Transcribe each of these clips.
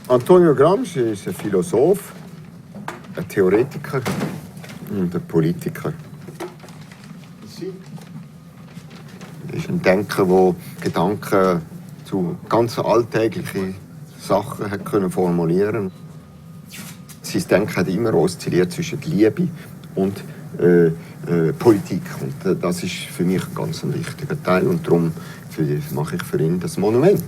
Antonio Gramsci ist ein Philosoph, ein Theoretiker und ein Politiker. Er ist ein Denker, der Gedanken zu ganz alltäglichen Sachen hat können formulieren. Sein Denken hat immer oszilliert zwischen Liebe und Politik. Und das ist für mich ein ganz wichtiger Teil. Und darum mache ich für ihn das Monument.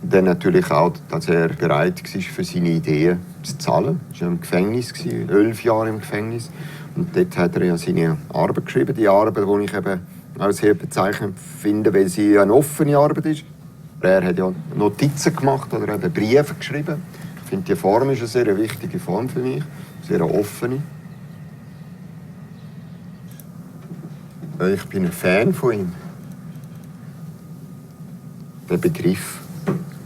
Dann natürlich auch, dass er bereit war, für seine Ideen zu zahlen. Er war im Gefängnis, 11 Jahre im Gefängnis. Und dort hat er ja seine Arbeit geschrieben. Die Arbeit, die ich eben auch sehr bezeichnend finde, weil sie eine offene Arbeit ist. Er hat ja Notizen gemacht oder hat Briefe geschrieben. Ich finde, die Form ist eine sehr wichtige Form für mich. Sehr offene. Ich bin ein Fan von ihm. Der Begriff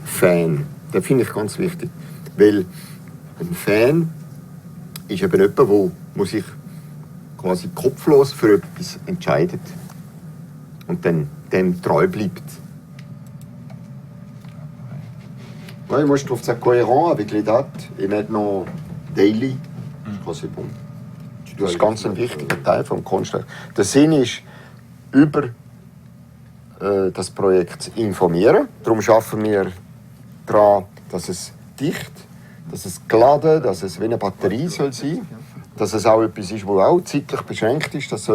Fan, den finde ich ganz wichtig. Weil ein Fan ist eben jemand, der sich quasi kopflos für etwas entscheidet und dann dem treu bleibt. Ouais, moi je trouve ça cohérent avec les dates et maintenant daily. Je crois c'est bon. Das ist ganz ein wichtiger Teil vom Kunstwerk. Der Sinn ist, über das Projekt zu informieren. Darum arbeiten wir daran, dass es dicht, dass es geladen, dass es wie eine Batterie soll sein, dass es auch etwas ist, das auch zeitlich beschränkt ist. Das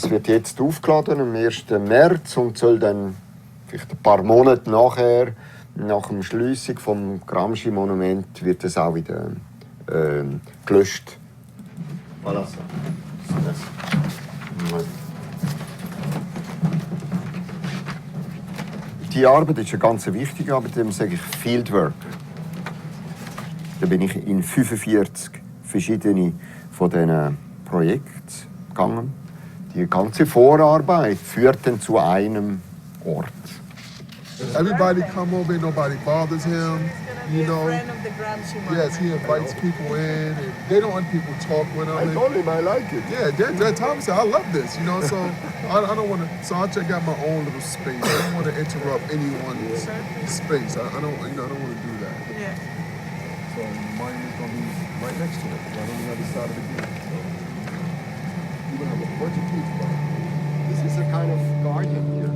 wird jetzt aufgeladen am 1. März und soll dann vielleicht ein paar Monate nachher, nach der Schliessung vom Gramsci Monument, wird es auch wieder gelöscht. Voilà. Die Arbeit ist eine ganz wichtige Arbeit, dem sage ich Fieldwork. Da bin ich in 45 verschiedene von diesen Projekten gegangen. Die ganze Vorarbeit führt dann zu einem Ort. Everybody come over, nobody bothers him, you know. Friend of the Gramsci Monument. Yes, he invites people in, and they don't want people to talk with him. I told him I like it. Yeah, Tom said, I love this, you know, so I don't want to, so I check out my own little space. I don't want to interrupt anyone's space. I don't want to do that. Yeah. So the monument's going to be right next to it, right on the other side of the gate. You're going to have a bunch of people. This is a kind of garden here.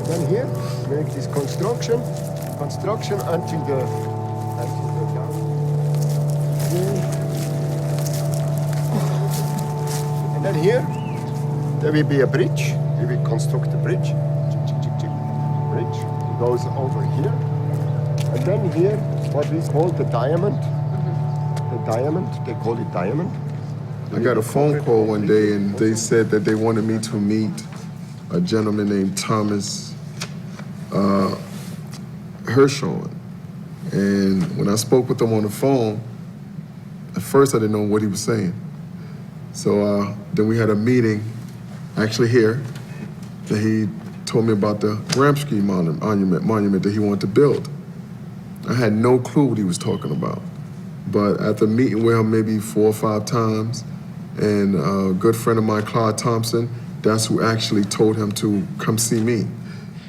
Then here, make this construction until the ground. And then here, there will be a bridge. We will construct a bridge. Bridge goes over here. And then here, what is called the diamond. The diamond, they call it diamond. I got a phone call one day, and they said that they wanted me to meet a gentleman named Thomas Herschel. And when I spoke with him on the phone, at first I didn't know what he was saying. So then we had a meeting, actually here, that he told me about the Gramsci Monument that he wanted to build. I had no clue what he was talking about. But after meeting with him maybe 4 or 5 times, and a good friend of mine, Claude Thompson, that's who actually told him to come see me.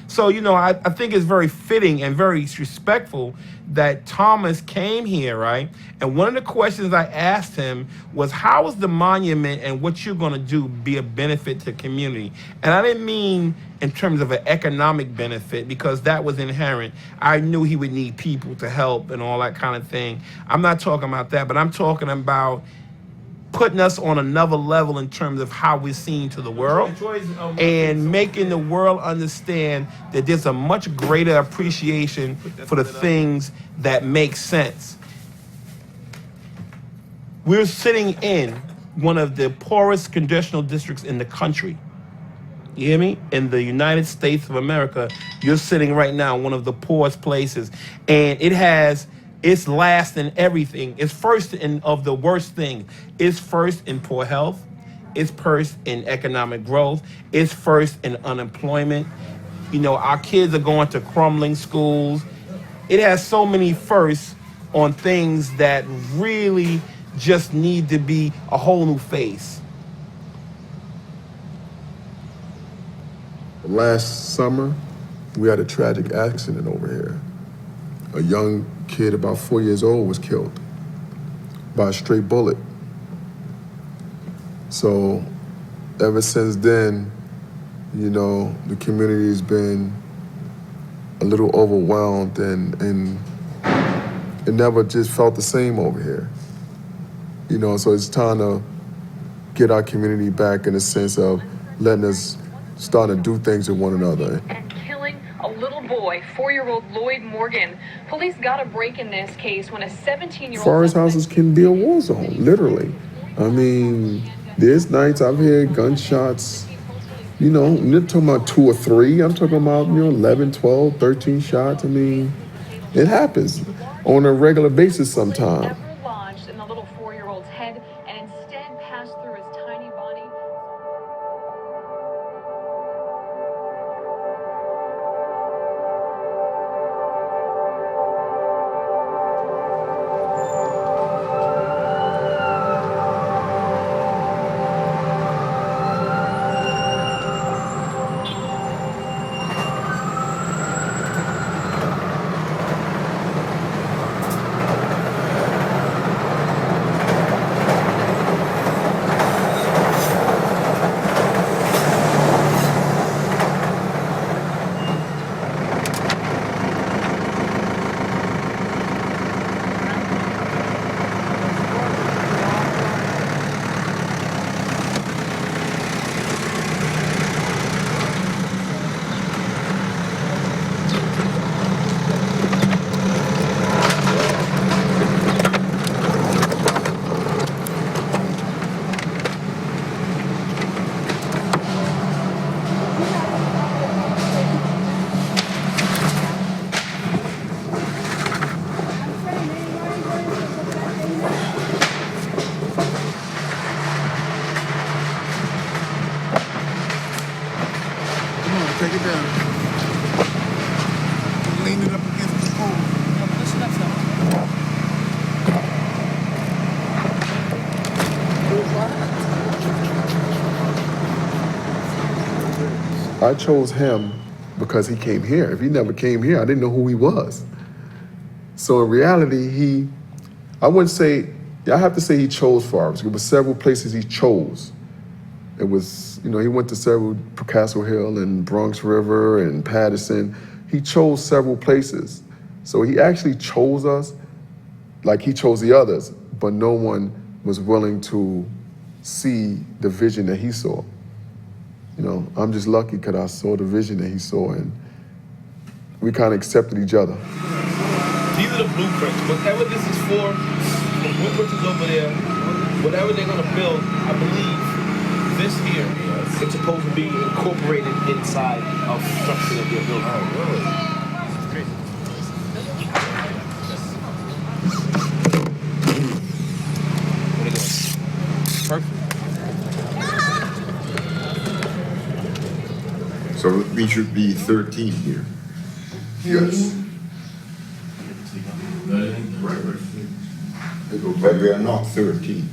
So, you know, I think it's very fitting and very respectful that Thomas came here, right? And one of the questions I asked him was, how is the monument and what you're going to do be a benefit to the community? And I didn't mean in terms of an economic benefit, because that was inherent. I knew he would need people to help and all that kind of thing. I'm not talking about that, but I'm talking about putting us on another level in terms of how we're seen to the world and making the world understand that there's a much greater appreciation for the things that make sense. We're sitting in one of the poorest congressional districts in the country. You hear me? In the United States of America, you're sitting right now in one of the poorest places, and it's last in everything. It's first in of the worst thing. It's first in poor health. It's first in economic growth. It's first in unemployment. You know, our kids are going to crumbling schools. It has so many firsts on things that really just need to be a whole new face? Last summer, we had a tragic accident over here. A young kid about 4 years old was killed by a stray bullet. So ever since then, you know, the community's been a little overwhelmed and it never just felt the same over here. You know, so it's time to get our community back in the sense of letting us start to do things with one another. And killing a little boy, 4-year-old Lloyd Morgan. Police got a break in this case when a 17-year-old... Forest houses can be a war zone, literally. I mean, there's nights I've heard gunshots, you know, I'm not talking about 2 or 3, I'm talking about, 11, 12, 13 shots. I mean, it happens on a regular basis sometimes. Never lodged in the little 4-year-old's head and instead passed through his tiny body. Take it down. Lean it up against the pole. I chose him because he came here. If he never came here, I didn't know who he was. So in reality, I wouldn't say, I have to say he chose Forest. There were several places he chose. It was, he went to several, Castle Hill and Bronx River and Patterson. He chose several places. So he actually chose us like he chose the others, but no one was willing to see the vision that he saw. I'm just lucky because I saw the vision that he saw and we kind of accepted each other. These are the blueprints. Whatever this is for, the blueprints is over there. Whatever they're gonna build, I believe this here, it's supposed to be incorporated inside of the structure that they're building. Oh, really? There you go. Perfect. So we should be 13 here. Yes. But we are not 13.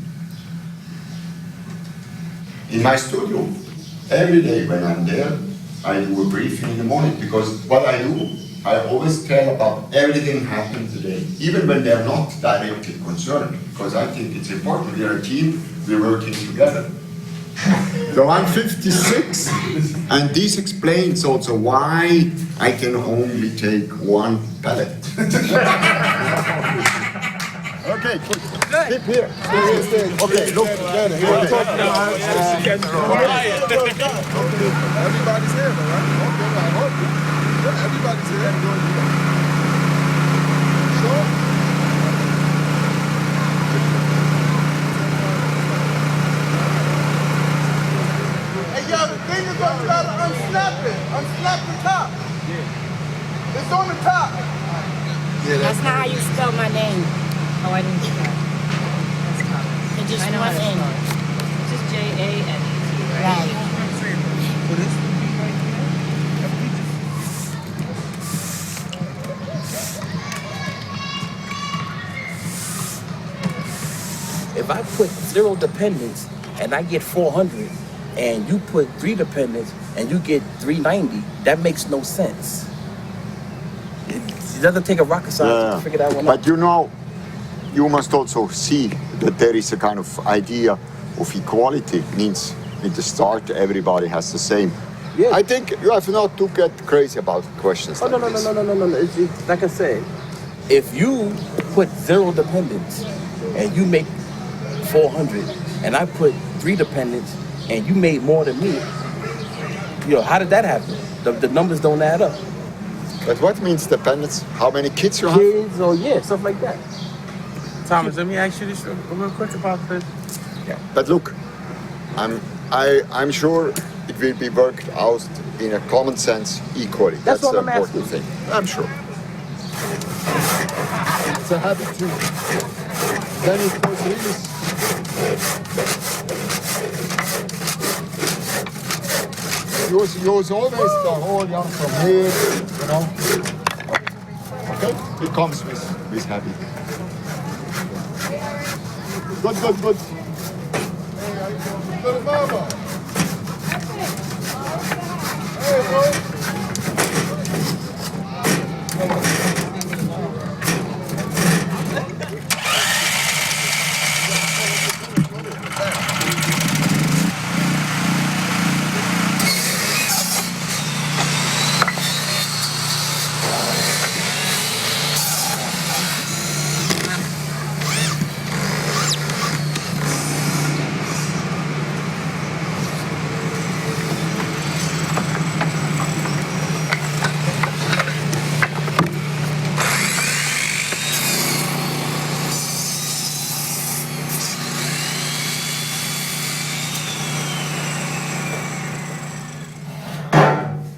In my studio, every day when I'm there, I do a briefing in the morning because what I do, I always tell about everything happened today, even when they're not directly concerned, because I think it's important. We are a team, we're working together. So I'm 56, and this explains also why I can only take one pallet. Okay, keep here. Stay. Okay, look. Everybody's here, all right? Okay, I hope. Yeah, everybody's here. Sure? Hey, yo, the thing is gonna try to unsnap it. Unsnap the top. Yeah. It's on the top. Yeah, that's not how you spell my name. Oh, I didn't do that. That's Thomas. It just I know how went to in. spell it. It's just J-A-N-E-T, right? Right. For this? put 0 dependents and I get 400, and you put 3 dependents and you get 390, that makes no sense. It doesn't take a rocket scientist to figure that one out. But you know, you must also see that there is a kind of idea of equality. Means at the start everybody has the same. Yeah. I think you have not to get crazy about questions like this. No. It's like I said, if you put 0 dependents and you make 400, and I put 3 dependents and you made more than me, how did that happen? The numbers don't add up. But what means dependence? How many kids you have? Kids or stuff like that. Thomas, let me ask you this real quick about this. Yeah. But look, I'm sure it will be worked out in a common sense equally. That's the what I'm important asking. thing. I'm sure. It's a habit too. Then it was really. Use always the whole young from here, you know. Okay? It comes with habit. Good. Good mama. Hey, bro.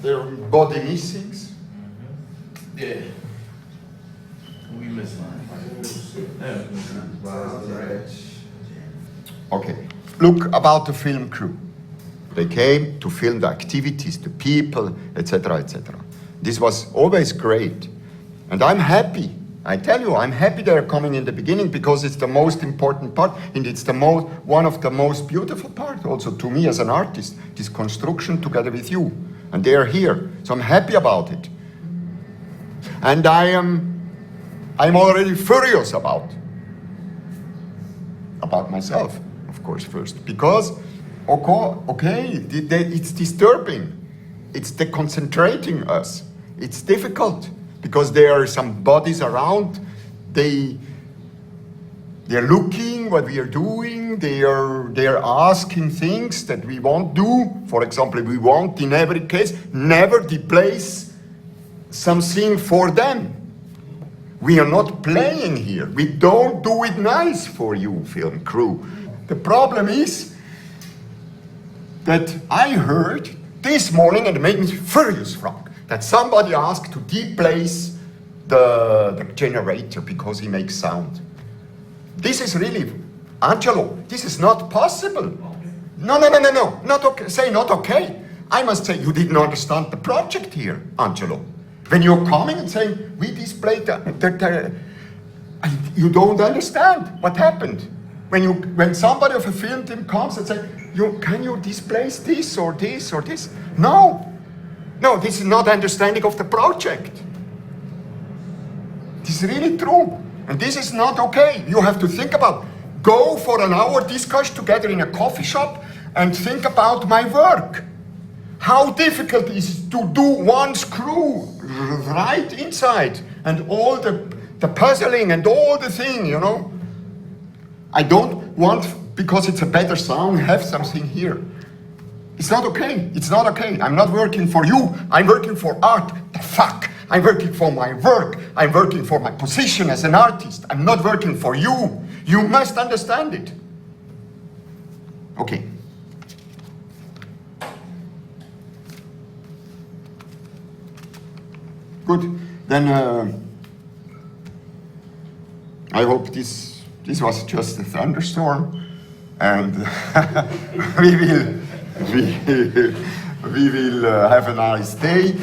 Their body missing. Yeah. We missed Okay. Look about the film crew. They came to film the activities, the people, etc., etc. This was always great. And I'm happy. I tell you, I'm happy they're coming in the beginning because it's the most important part and it's one of the most beautiful part also to me as an artist, this construction together with you. And they are here. So I'm happy about it. And I'm already furious about myself, of course, first. Because, it's disturbing. It's deconcentrating us. It's difficult because there are some bodies around. They're looking what we are doing. They are asking things that we won't do. For example, we won't, in every case, never displace something for them. We are not playing here. We don't do it nice for you, film crew. The problem is that I heard this morning, and it made me furious, Frank, that somebody asked to displace the generator because he makes sound. This is really, Angelo, this is not possible. No, not okay. Say not okay. I must say you didn't understand the project here, Angelo. When you're coming and saying, we displayed you don't understand what happened. When somebody of a film team comes and says, can you displace this or this or this? No, this is not understanding of the project. This is really true. And this is not okay. You have to think about, go for an hour discussion together in a coffee shop and think about my work. How difficult is it to do one screw right inside and all the puzzling and all the thing, you know? I don't want, because it's a better sound, have something here. It's not okay. It's not okay. I'm not working for you. I'm working for art. The fuck? I'm working for my work. I'm working for my position as an artist. I'm not working for you. You must understand it. Okay. Good. Then I hope this was just a thunderstorm, and we will have a nice day.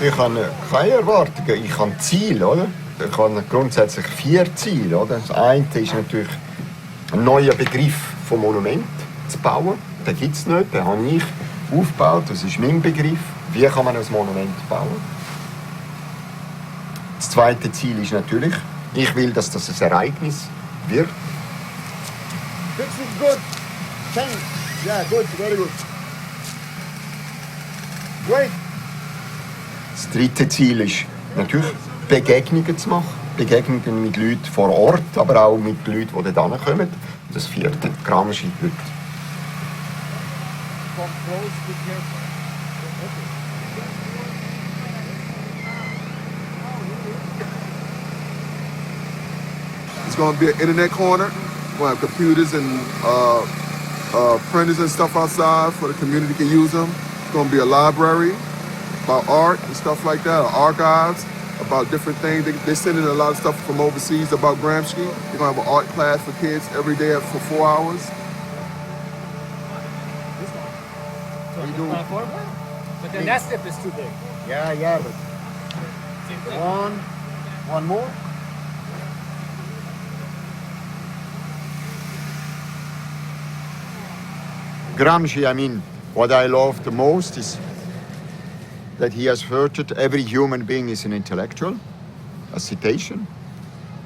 Ich habe keine Erwartungen, ich habe Ziele, oder? Ich habe grundsätzlich 4 Ziele, oder? Das eine ist natürlich, einen neuen Begriff vom Monument zu bauen. Den gibt es nicht, den habe ich aufgebaut, das ist mein Begriff. Wie kann man ein Monument bauen? Das zweite Ziel ist natürlich, ich will, dass das ein Ereignis wird. Fixing good. Thanks. Yeah, good. Very good. Great. Das dritte Ziel ist natürlich, Begegnungen zu machen. Begegnungen mit Leuten vor Ort, aber auch mit Leuten, die da kommen. Das vierte, Gramsci heute. Come close, be careful. It's going to be an internet corner. We'll have computers and printers and stuff outside for the community to use them. It's going to be a library about art and stuff like that, archives about different things. They're sending a lot of stuff from overseas about Gramsci. You're going to have an art class for kids every day for 4 hours. But then that step is too big. Yeah, but one more. Gramsci, I mean, what I love the most is that he has asserted every human being is an intellectual, a citation,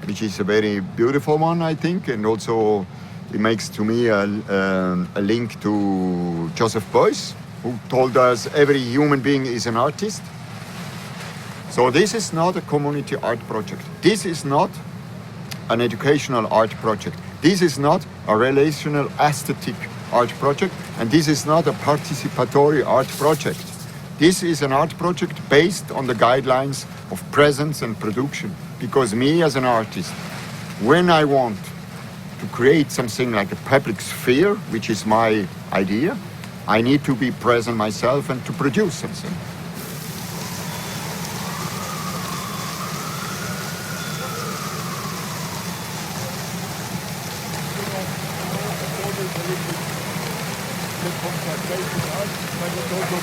which is a very beautiful one, I think, and also it makes to me a link to Joseph Beuys, who told us every human being is an artist. So this is not a community art project. This is not an educational art project. This is not a relational aesthetic art project, and this is not a participatory art project. This is an art project based on the guidelines of presence and production. Because me as an artist, when I want to create something like a public sphere, which is my idea, I need to be present myself and to produce something.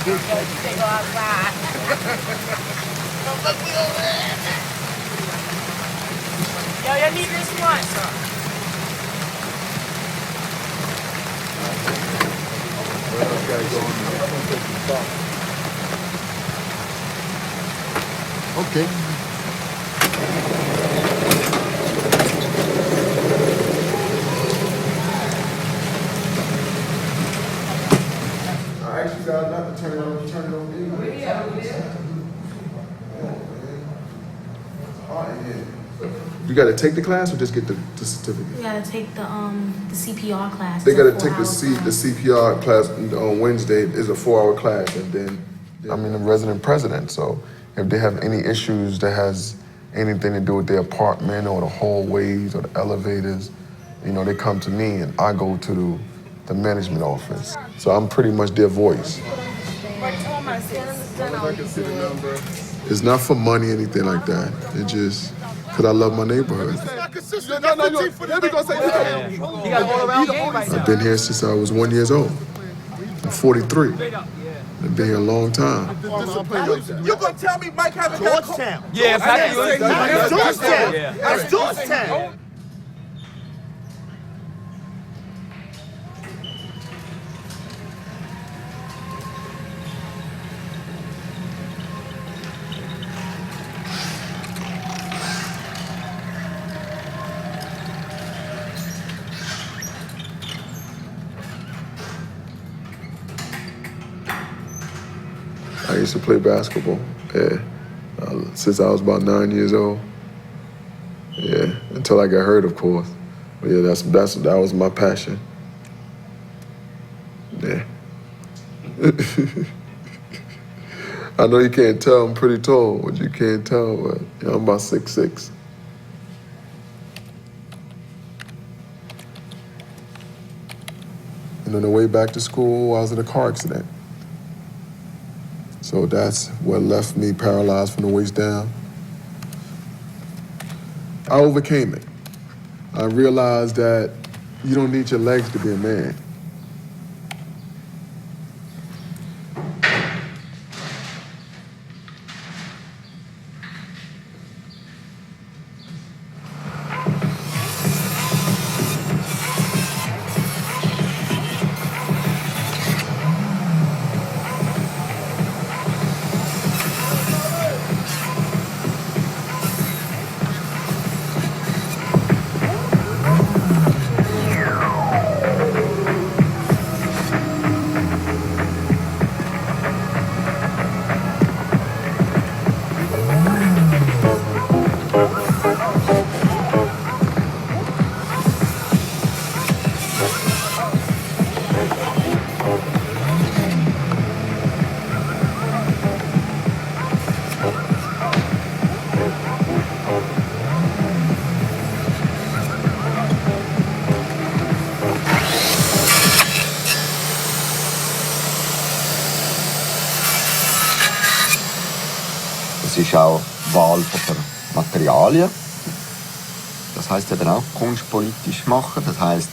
They go outside. Yo, you need this one. Okay. I actually got not to turn it on anyway. You got to take the class or just get the certificate? We gotta take the CPR class. They It's a got to take 4-hour the class. CPR class on Wednesday. It's a 4-hour class, and then I'm the resident president. So if they have any issues that has anything to do with their apartment or the hallways or the elevators, they come to me, and I go to the management office. So I'm pretty much their voice. It's not for money, anything like that. It's just because I love my neighborhood. I've been here since I was 1 year old. I'm 43. I've been here a long time. You gonna tell me Mike haven't got Georgetown. Yeah, exactly. That's Georgetown. Yeah. That's Georgetown. I used to play basketball, since I was about 9 years old. Yeah, until I got hurt, of course. But yeah, that was my passion. Yeah. I know you can't tell, I'm pretty tall, but you can't tell, but I'm about 6'6". And on the way back to school, I was in a car accident. So that's what left me paralyzed from the waist down. I overcame it. I realized that you don't need your legs to be a man. Es ist auch Wahl von Materialien. Das heisst eben auch kunstpolitisch machen. Das heisst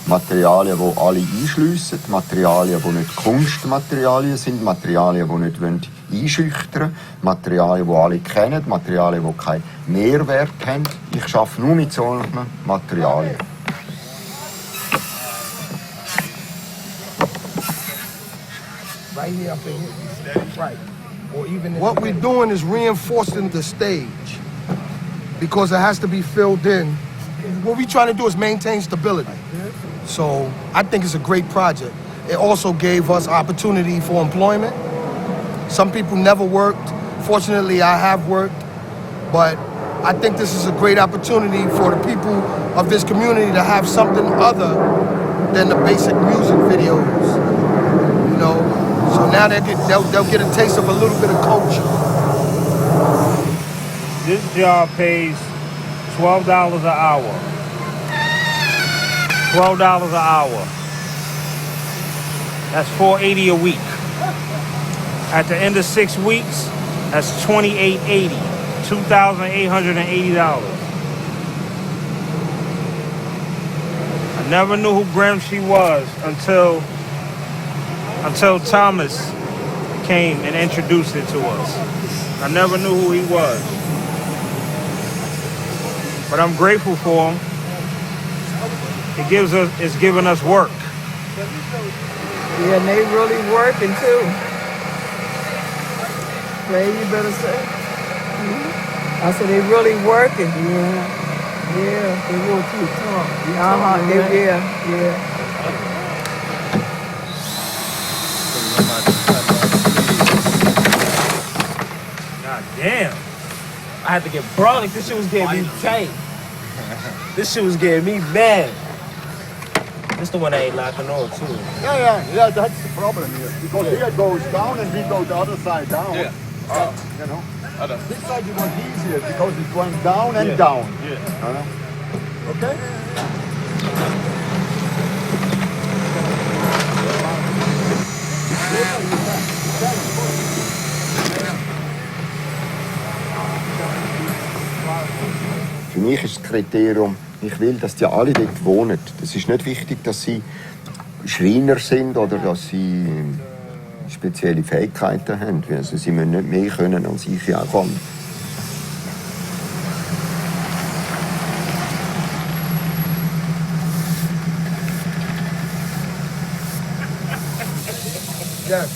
Materialien, die alle einschliessen, Materialien, die nicht Kunstmaterialien sind, Materialien, die nicht einschüchtern wollen, Materialien, die alle kennen, Materialien, die keinen Mehrwert haben. Ich arbeite nur mit solchen Materialien. Right here up in here. Right. Or even what we're doing is reinforcing the stage because it has to be filled in. What we're trying to do is maintain stability. So I think it's a great project. It also gave us opportunity for employment. Some people never worked. Fortunately, I have worked. But I think this is a great opportunity for the people of this community to have something other than the basic music videos. You know, so now they'll get a taste of a little bit of culture. This job pays $12 an hour. $12 an hour. That's $480 a week. At the end of 6 weeks, that's $28.80. $2,880. I never knew who Gramsci was until Thomas came and introduced it to us. I never knew who he was. But I'm grateful for him. It's giving us work. Yeah, and they really working too. Ray, you better say. I said they really working. Yeah, they will keep talking. Yeah. God damn. I had to get brawling. This shit was getting me tight. This shit was getting me mad. This the one I ain't locking on too. Yeah, that's the problem here. Because here it goes down and we go the other side down. Yeah. You know? This side it was easier because it went down and down. Yeah. Okay? Für mich ist das Kriterium, ich will, dass die alle dort wohnen. Es ist nicht wichtig, dass sie Schreiner sind oder dass sie spezielle Fähigkeiten haben. Also sie müssen nicht mehr können, als ich auch kann.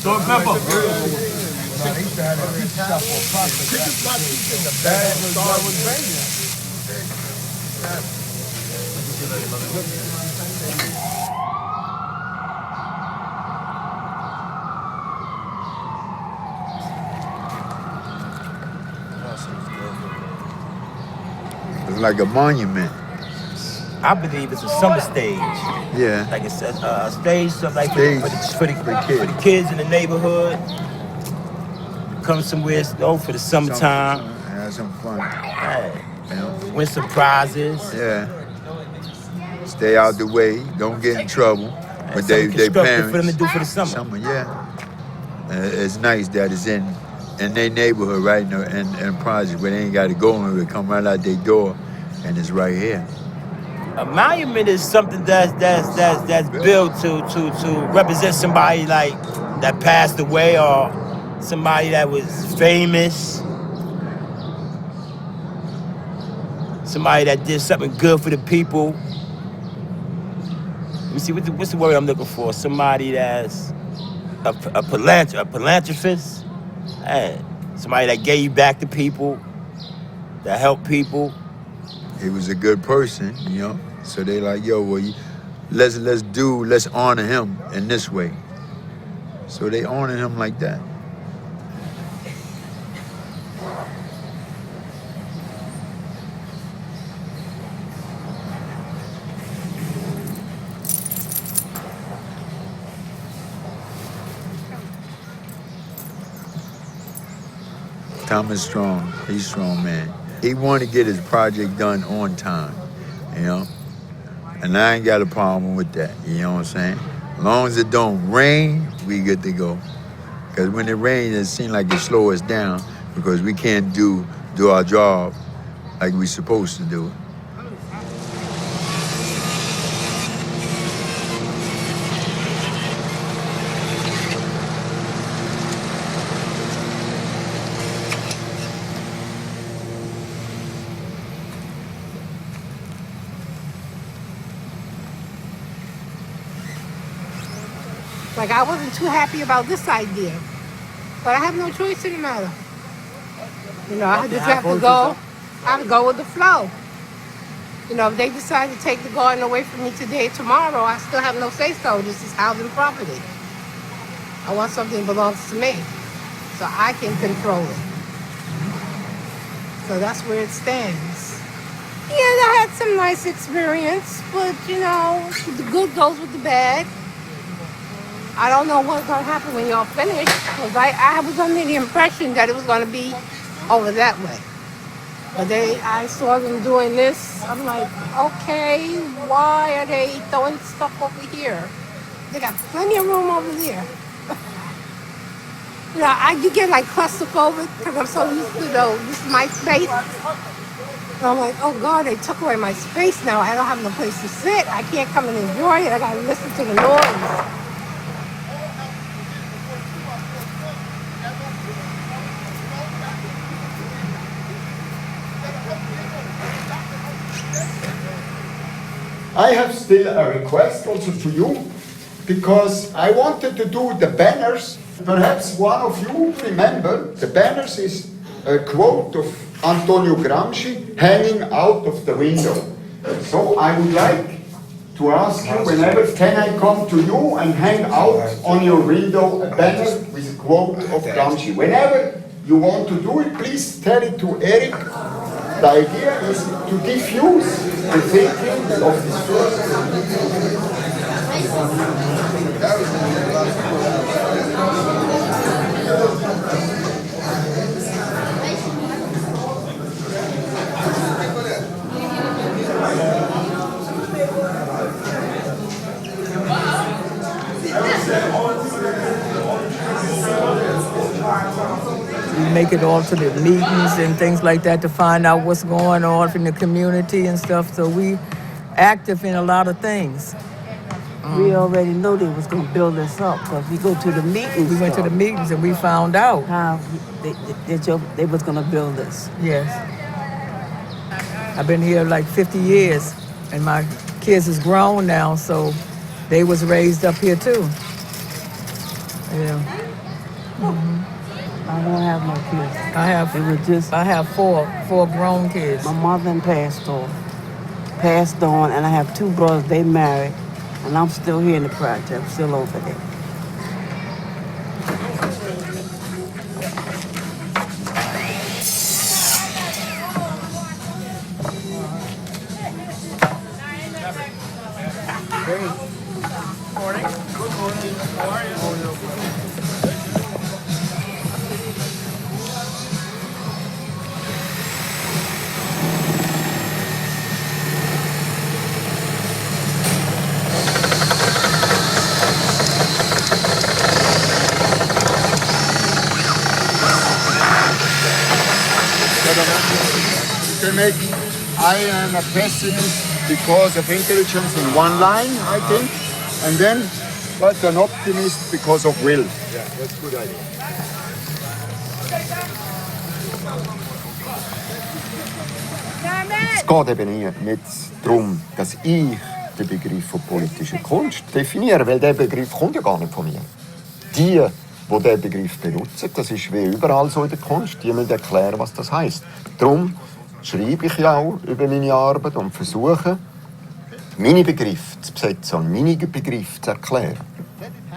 Salt and pepper. It's like a monument. I believe it's a summer stage. Yeah. Like it's a stage, something like for the kids in the neighborhood. Come somewhere, for the summertime. Have some fun. Hey, You know? win some prizes. Yeah. Stay out the way. Don't get in trouble. But they parents. For them to do for the summer. Yeah. It's nice that it's in their neighborhood, right? In project where they ain't got to go and it come right out their door, and it's right here. A monument is something that's built to represent somebody like that passed away or somebody that was famous, somebody that did something good for the people. Let me see, what's the word I'm looking for? Somebody that's a philanthropist, hey, somebody that gave back to people, that helped people. He was a good person, you know. So they like, yo, well, let's honor him in this way. So they honor him like that. Thomas Strong, he's strong, man. He wanted to get his project done on time, you know? And I ain't got a problem with that, you know what I'm saying? As long as it don't rain, we good to go. Because when it rains, it seems like it slows us down. because we can't do our job like we're supposed to do it. Like, I wasn't too happy about this idea, but I have no choice in the matter. You know, I just have to go. I have to go with the flow. You know, if they decide to take the garden away from me today, tomorrow, I still have no say-so. This is housing property. I want something that belongs to me, so I can control it. So that's where it stands. Yeah, I had some nice experience, but you know, the good goes with the bad. I don't know what's gonna happen when y'all finish, because I was under the impression that it was gonna be over that way. But I saw them doing this. I'm like, okay, why are they throwing stuff over here? They got plenty of room over there. You know, you get like claustrophobic because I'm so used to, this is my space. And I'm like, oh God, they took away my space now. I don't have no place to sit. I can't come and enjoy it. I gotta listen to the noise. I have still a request also to you, because I wanted to do the banners. Perhaps one of you remember, the banners is a quote of Antonio Gramsci hanging out of the window. So I would like to ask you, whenever can I come to you and hang out on your window a banner with a quote of Gramsci? Whenever you want to do it, please tell it to Eric. The idea is to diffuse the thinking of this person. We make it all to the meetings and things like that to find out what's going on in the community and stuff. So we active in a lot of things. We already know they was going to build us up because we go to the meetings. We went to the meetings and we found out how they was going to build us. Yes. I've been here like 50 years and my kids is grown now, so they was raised up here too. Yeah. Mm-hmm. I don't have no kids. I have four grown kids. My mother passed on, and I have two brothers. They married, and I'm still here in the project. I'm still over there. Morning. Good morning. How are you? I am a pessimist because of intelligence in one line, I think, and then but an optimist because of will. Yeah, that's a good idea. Es geht eben nicht darum, dass ich den Begriff von politischer Kunst definiere, weil der Begriff kommt ja gar nicht von mir. Die diesen Begriff benutzen, das ist wie überall so in der Kunst, die müssen erklären, was das heisst. Darum schreibe ich ja auch über meine Arbeit und versuche, meine Begriffe zu besetzen und meine Begriffe zu erklären.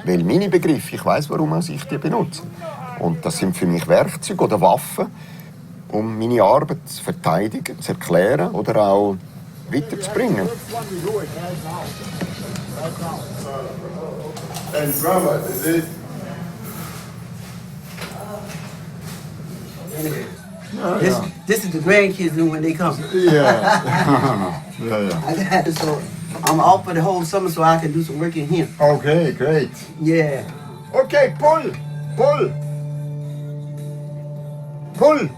Weil meine Begriffe, ich weiss, warum ich die benutze. Und das sind für mich Werkzeuge oder Waffen, um meine Arbeit zu verteidigen, zu erklären oder auch weiterzubringen. And Grandma, This is the grandkids do when they come. Yeah. So I'm off for the whole summer so I can do some work in here. Okay, great. Yeah. Okay, pull. Cool!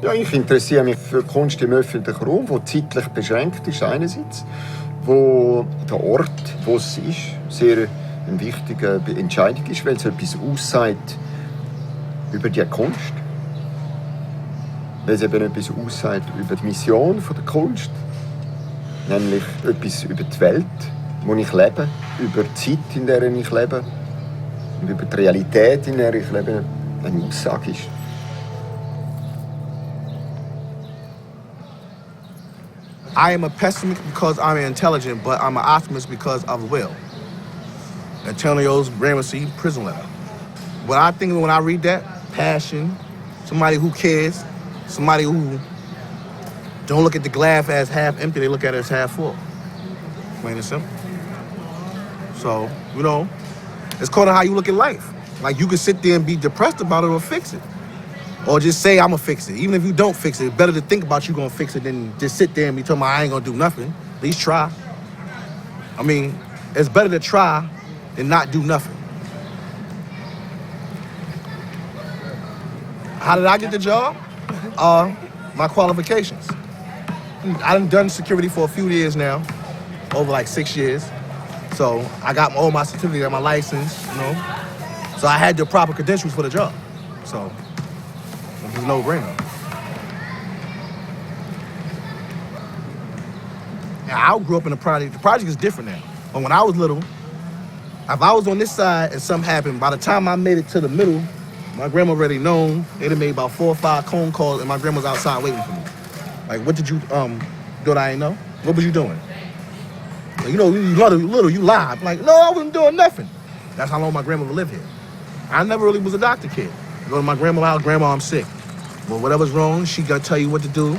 Ja, ich interessiere mich für Kunst im öffentlichen Raum, wo zeitlich beschränkt ist einerseits, wo der Ort, wo es ist, sehr eine wichtige Entscheidung ist, weil es etwas aussagt über die Kunst. Weil es eben etwas aussagt über die Mission der Kunst, nämlich etwas über die Welt, wo ich lebe, über die Zeit, in der ich lebe und über die Realität, in der ich lebe, eine Aussage ist. I am a pessimist because I'm intelligent, but I'm an optimist because of will. Antonio's Gramsci prison letter. What I think when I read that, passion, somebody who cares, somebody who don't look at the glass as half empty, they look at it as half full. Plain and simple. So, you know, it's called how you look at life. Like you can sit there and be depressed about it or fix it. Or just say, I'm gonna fix it. Even if you don't fix it, it's better to think about you gonna fix it than just sit there and be talking about I ain't gonna do nothing. At least try. I mean, it's better to try than not do nothing. How did I get the job? My qualifications. I've done security for a few years now, over like 6 years. So I got all my certificates, my license, you know. So I had the proper credentials for the job. So it was a no-brainer. Now, I grew up in the project. The project is different now. But when I was little, if I was on this side and something happened, by the time I made it to the middle, my grandma already known. They'd have made about 4 or 5 phone calls, and my grandma's outside waiting for me. Like, what did you do that I ain't know? What was you doing? Like, you know, you little, you lied. I'm like, no, I wasn't doing nothing. That's how long my grandma would live here. I never really was a doctor kid. Go to my grandma's house, grandma, I'm sick. Well, whatever's wrong, she gonna tell you what to do,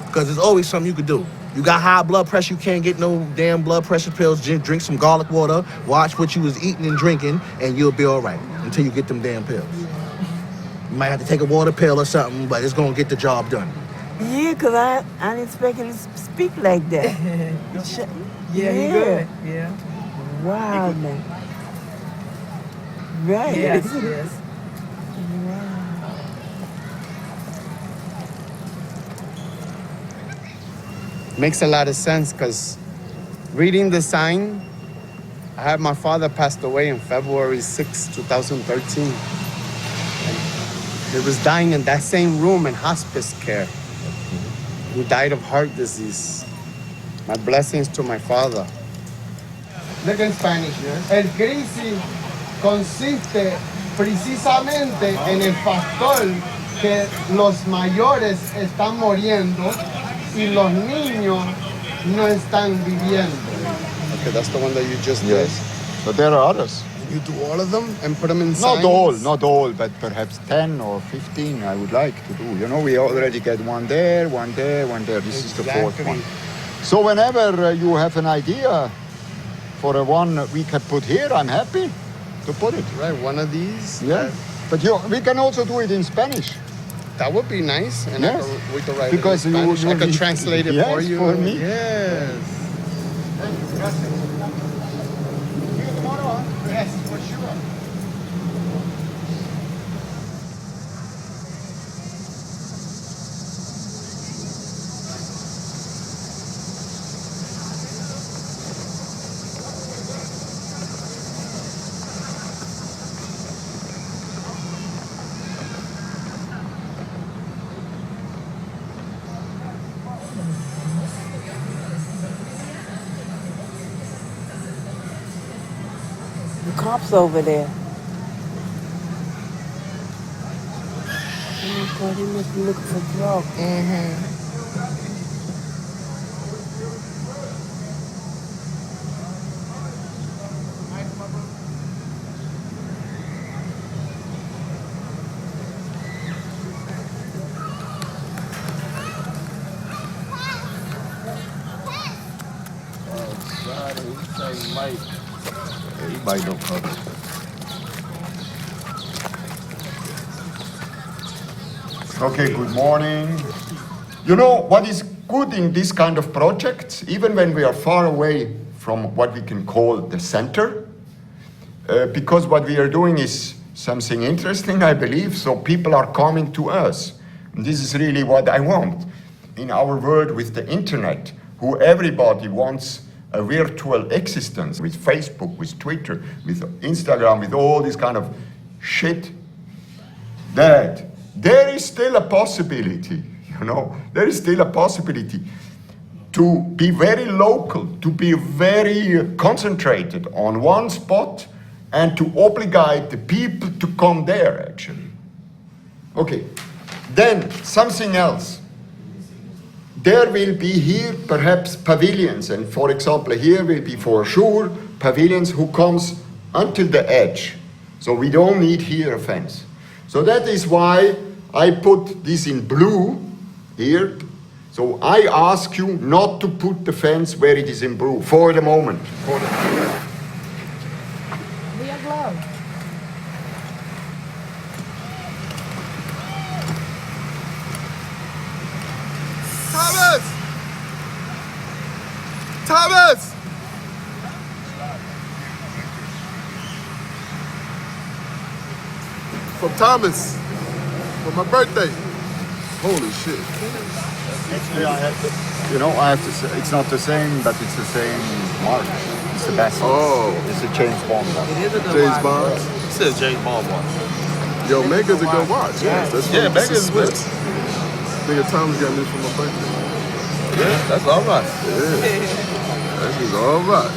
because there's always something you could do. You got high blood pressure, you can't get no damn blood pressure pills, drink some garlic water, watch what you was eating and drinking, and you'll be all right until you get them damn pills. You might have to take a water pill or something, but it's gonna get the job done. Yeah, because I didn't expect him to speak like that. Yeah, he good. Yeah. Wow, man. Right. Yes, yes. Makes a lot of sense because reading the sign, I had my father passed away on February 6, 2013. And he was dying in that same room in hospice care. He died of heart disease. My blessings to my father. Look in Spanish. El crisis consiste precisamente en el factor que los mayores están muriendo y los niños no están viviendo. Okay, that's the one that you just Yes. But there are others. did. You do all of them and put them in Not all, but perhaps 10 or 15 I would like to do. You know, we already get one there, one there, one there. This is the fourth one. So whenever you have an idea for a one we can put here, I'm happy to put it. Right, one of these? Yeah. But we can also do it in Spanish. That would be nice. And Yes. we could write Because it in Spanish. I could you- translate it yes, for you. for me. Yes. Yes, for sure. The cops over there. Oh, God, he must be looking for drugs. Everybody don't cover it. Okay, good morning. You know what is good in this kind of projects, even when we are far away from what we can call the center, because what we are doing is something interesting, I believe. So people are coming to us. And this is really what I want. In our world with the internet, who everybody wants a virtual existence with Facebook, with Twitter, with Instagram, with all this kind of shit, that there is still a possibility, there is still a possibility to be very local, to be very concentrated on one spot and to obligate the people to come there, actually. Okay, then something else. There will be here perhaps pavilions, and for example, here will be for sure pavilions who comes until the edge. So we don't need here a fence. So that is why I put this in blue here. So I ask you not to put the fence where it is in blue for the moment. We have love. Thomas! Thomas! From Thomas. For my birthday. Holy shit. Actually, I have to say, it's not the same, but it's the same mark. It's the best. Oh. It's a James Bond one. It is a good James watch. Bond. It says James Bond watch. Yo, Mega's a good watch. Yes, that's Yeah, from Mega's good. Swiss. Nigga, Thomas got this for my birthday. Yeah, that's all right. Yeah. That is all right.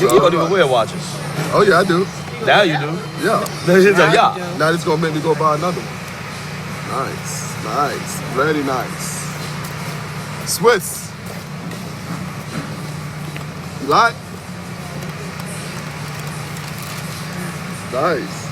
You don't even wear watches. Oh, yeah, I do. Now you do. Yeah. Now it's gonna make me go buy another one. Nice. Very nice. Swiss. You like? Nice.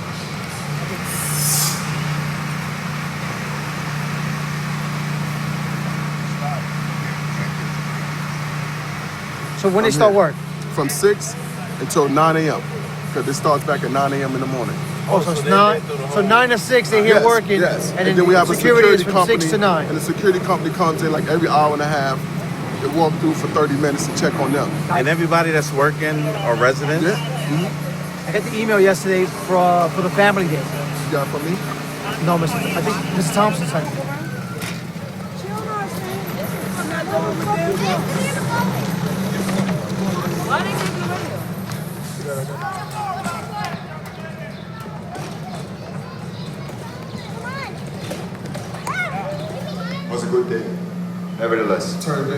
So when they start work? From 6 until 9 a.m. Because it starts back at 9 a.m. in the morning. Oh, so it's 9 to 6 they're here working. Yes. And then we have a security is from company. 6 to 9. And the security company comes in like every hour and a half. They walk through for 30 minutes to check on them. And everybody that's working are residents? Yeah. I got the email yesterday for the family day. You got it from me? No, I think Mrs. Thompson sent it. It was a good day, nevertheless. Turned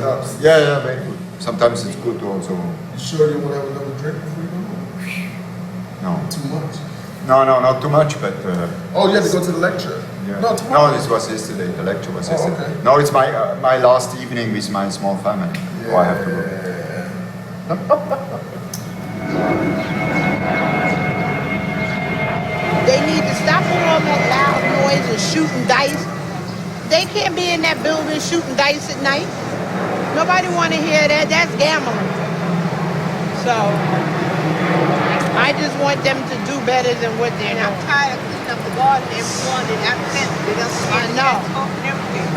up. Yeah, very good. Sometimes it's good to also. You sure you want to have another drink before you go home? No. Too much? No, not too much, but. Oh, you had to go to the lecture? Yeah. No, tomorrow. No, this was yesterday. The lecture was yesterday. Okay. No, it's my last evening with my small family. Yeah. Oh, I have to go. They need to stop with all that loud noise and shooting dice. They can't be in that building shooting dice at night. Nobody want to hear that. That's gambling. So I just want them to do better than what they're doing. I'm tired of cleaning up the garden every morning. I know.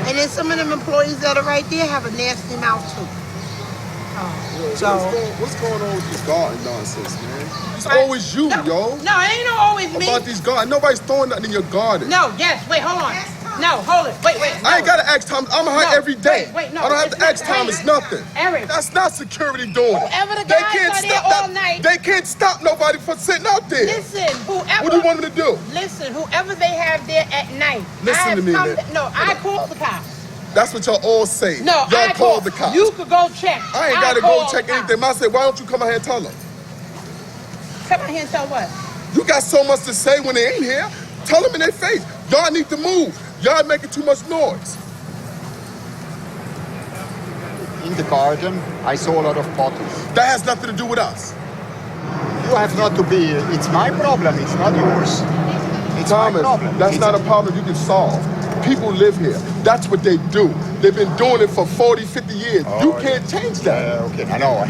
And then some of them employees that are right there have a nasty mouth too. So what's going on with this garden nonsense, man? It's always you, yo. No, it ain't always me. About these gardens. Nobody's throwing nothing in your garden. No, yes, wait, hold on. No, hold it. Wait. No. I ain't gotta ask Thomas. I'm her every day. Wait, no. I don't have to ask Thomas nothing. Eric. That's not security doing it. Whoever the guys are there all night. They can't stop nobody from sitting out there. Listen, whoever. What do you want me to do? Listen, whoever they have there at night. Listen to me, man. I called the cops. That's what y'all all say. No, y'all called the cops. You could go check. I ain't gotta go check anything. I said, why don't you come out here and tell them? Come out here and tell what? You got so much to say when they ain't here. Tell them in their face. Y'all need to move. Y'all making too much noise. In the garden, I saw a lot of bottles. That has nothing to do with us. You have not to be. It's my problem. It's not yours. It's Thomas, my problem. That's not a problem you can solve. People live here. That's what they do. They've been doing it for 40, 50 years. Oh, you can't change that. Okay, I know.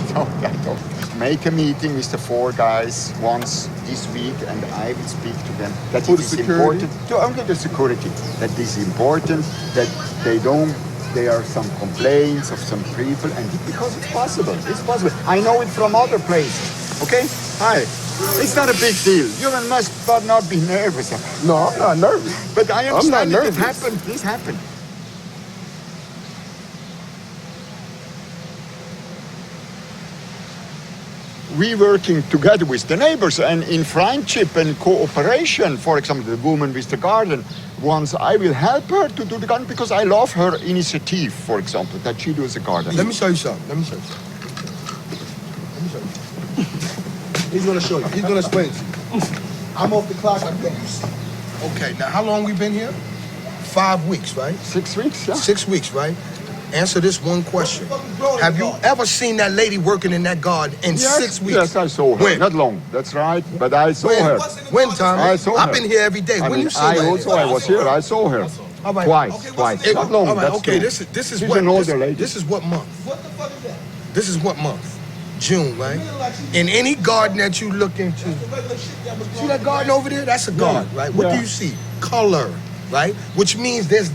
Make a meeting with the 4 guys once this week, and I will speak to them. That For it the is security? important. To only the security. That is important. That they don't. There are some complaints of some people, and because it's possible. It's possible. I know it from other places. Okay. Hi. It's not a big deal. You must but not be nervous. No, I'm not nervous. But I I'm not understand it nervous. happened. This happened. We working together with the neighbors and in friendship and cooperation. For example, the woman with the garden. Once I will help her to do the garden because I love her initiative, for example, that she does the garden. Let me show you something. He's gonna show you. He's gonna explain it to you. I'm off the clock. I'm going. Okay, now how long we been here? 5 weeks, right? 6 weeks, yeah. 6 weeks, right? Answer this one question. Have you ever seen that lady working in that garden in 6 weeks? Yes, I saw her. When? Not long, that's right. But I saw her. When, Tom? I saw her. I've been here every day. When you see I that? was here. I saw her. All right. Twice. Not long. All right, that's okay, true. this is She's what an older lady. This is what month? What the fuck is that? This is what month? June, right? In any garden that you look into, see that garden over there? That's a garden, right? What do you see? Color, right? Which means it's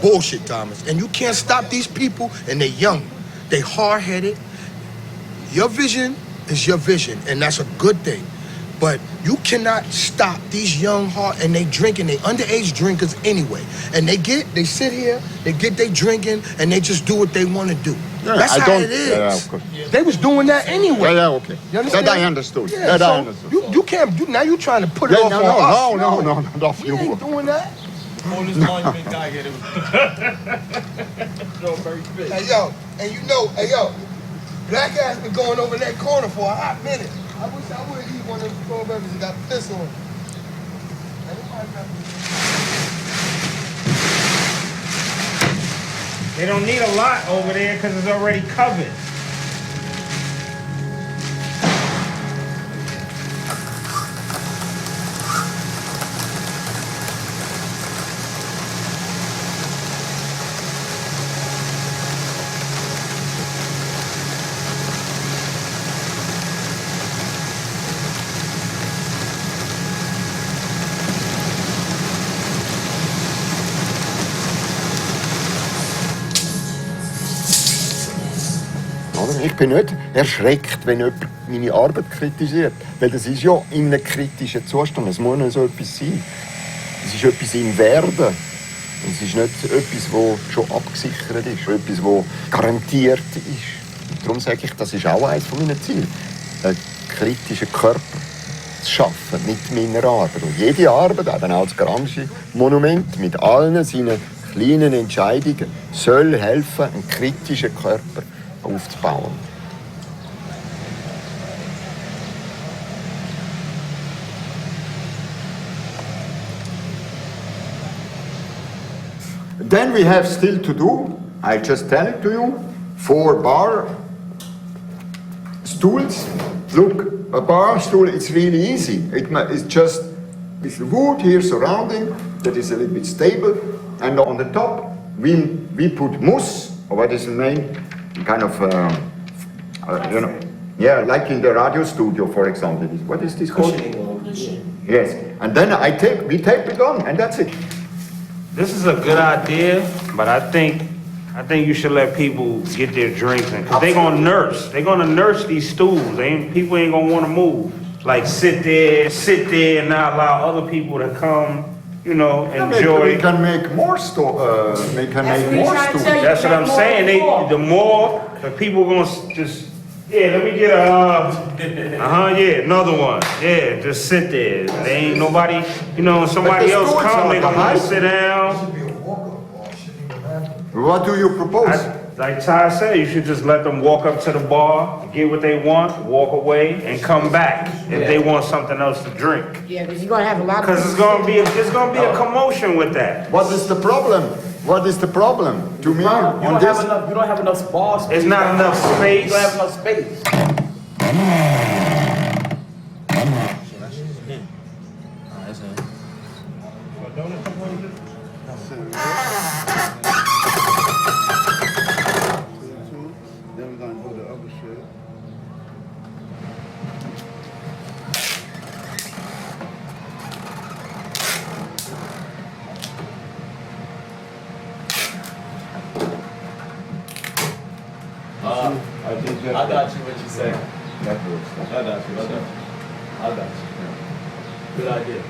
bullshit, Thomas. And you can't stop these people, and they're young. They hard-headed. Your vision is your vision, and that's a good thing. But you cannot stop these young heart, and they drinking, they underage drinkers anyway. And they sit here, they get they drinking, and they just do what they want to do. Yeah, That's I how don't- it is. yeah, of course. They was doing that anyway. Yeah, okay. You understand? That I understood. Yeah, That I so understood. you can't, now you trying to put it Yeah, off no, on no, us. no, not off We you. ain't doing that. Oldest monument guy here. Hey, yo, and you know, hey, yo, Black ass been going over that corner for a hot minute. I wish I would eat one of those strawberries and got piss on it. They don't need a lot over there because it's already covered. Oder? Ich bin nicht erschreckt, wenn jemand meine Arbeit kritisiert. Weil das ist ja in einem kritischen Zustand. Es muss nicht so etwas sein. Es ist etwas im Werden. Es ist nicht etwas, das schon abgesichert ist. Etwas, das garantiert ist. Darum sage ich, das ist auch eines meiner Ziele. Einen kritischen Körper zu schaffen mit meiner Arbeit. Und jede Arbeit, eben auch das Gramsci Monument, mit allen seinen kleinen Entscheidungen, soll helfen, einen kritischen Körper aufzubauen. Then we have still to do, I just tell it to you, 4 bar stools. Look, a bar stool, it's really easy. It's just this wood here surrounding that is a little bit stable. And on the top, we put mousse, or what is the name? Kind of, you know, yeah, like in the radio studio, for example. What is this called? Yes. And then we tape it on, and that's it. This is a good idea, but I think you should let people get their drinks in. Cause they're gonna nurse these stools. People ain't gonna wanna move. Like sit there and not allow other people to come, you know, enjoy. We can make more stools. That's what I'm saying. The more the people gonna just, let me get another one. Yeah, just sit there. They ain't nobody, you know, somebody else come, they gonna want to sit down. What do you propose? Like Ty said, you should just let them walk up to the bar, get what they want, walk away, and come back if they want something else to drink. Yeah, because you're gonna have a lot of. Because it's gonna be a commotion with that. What is the problem? What is the problem to me on this? You don't have enough bar space. It's not enough space. You don't have enough space. Then we're gonna do the other shit. I got you what you say. That goes. I got you. Good idea.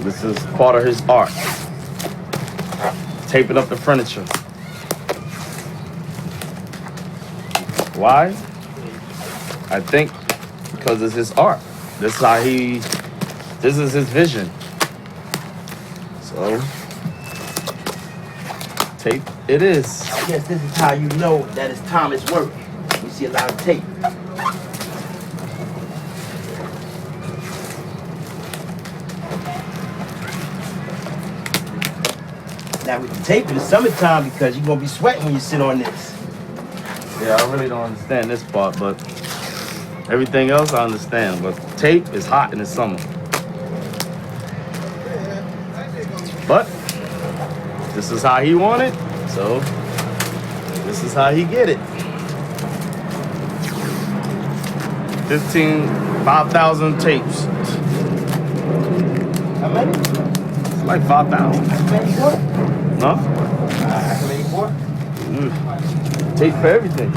This is part of his art. Taping up the furniture. Why? I think because it's his art. This is his vision. So, tape it is. I guess this is how you know that it's Thomas' work. You see a lot of tape. Now with the tape in the summertime because you're gonna be sweating when you sit on this. Yeah, I really don't understand this part, but everything else I understand. But tape is hot in the summer. But this is how he wanted, so this is how he get it. 5,000 tapes. How many? It's like 5,000. How many more? Huh? How many more? Tape for everything.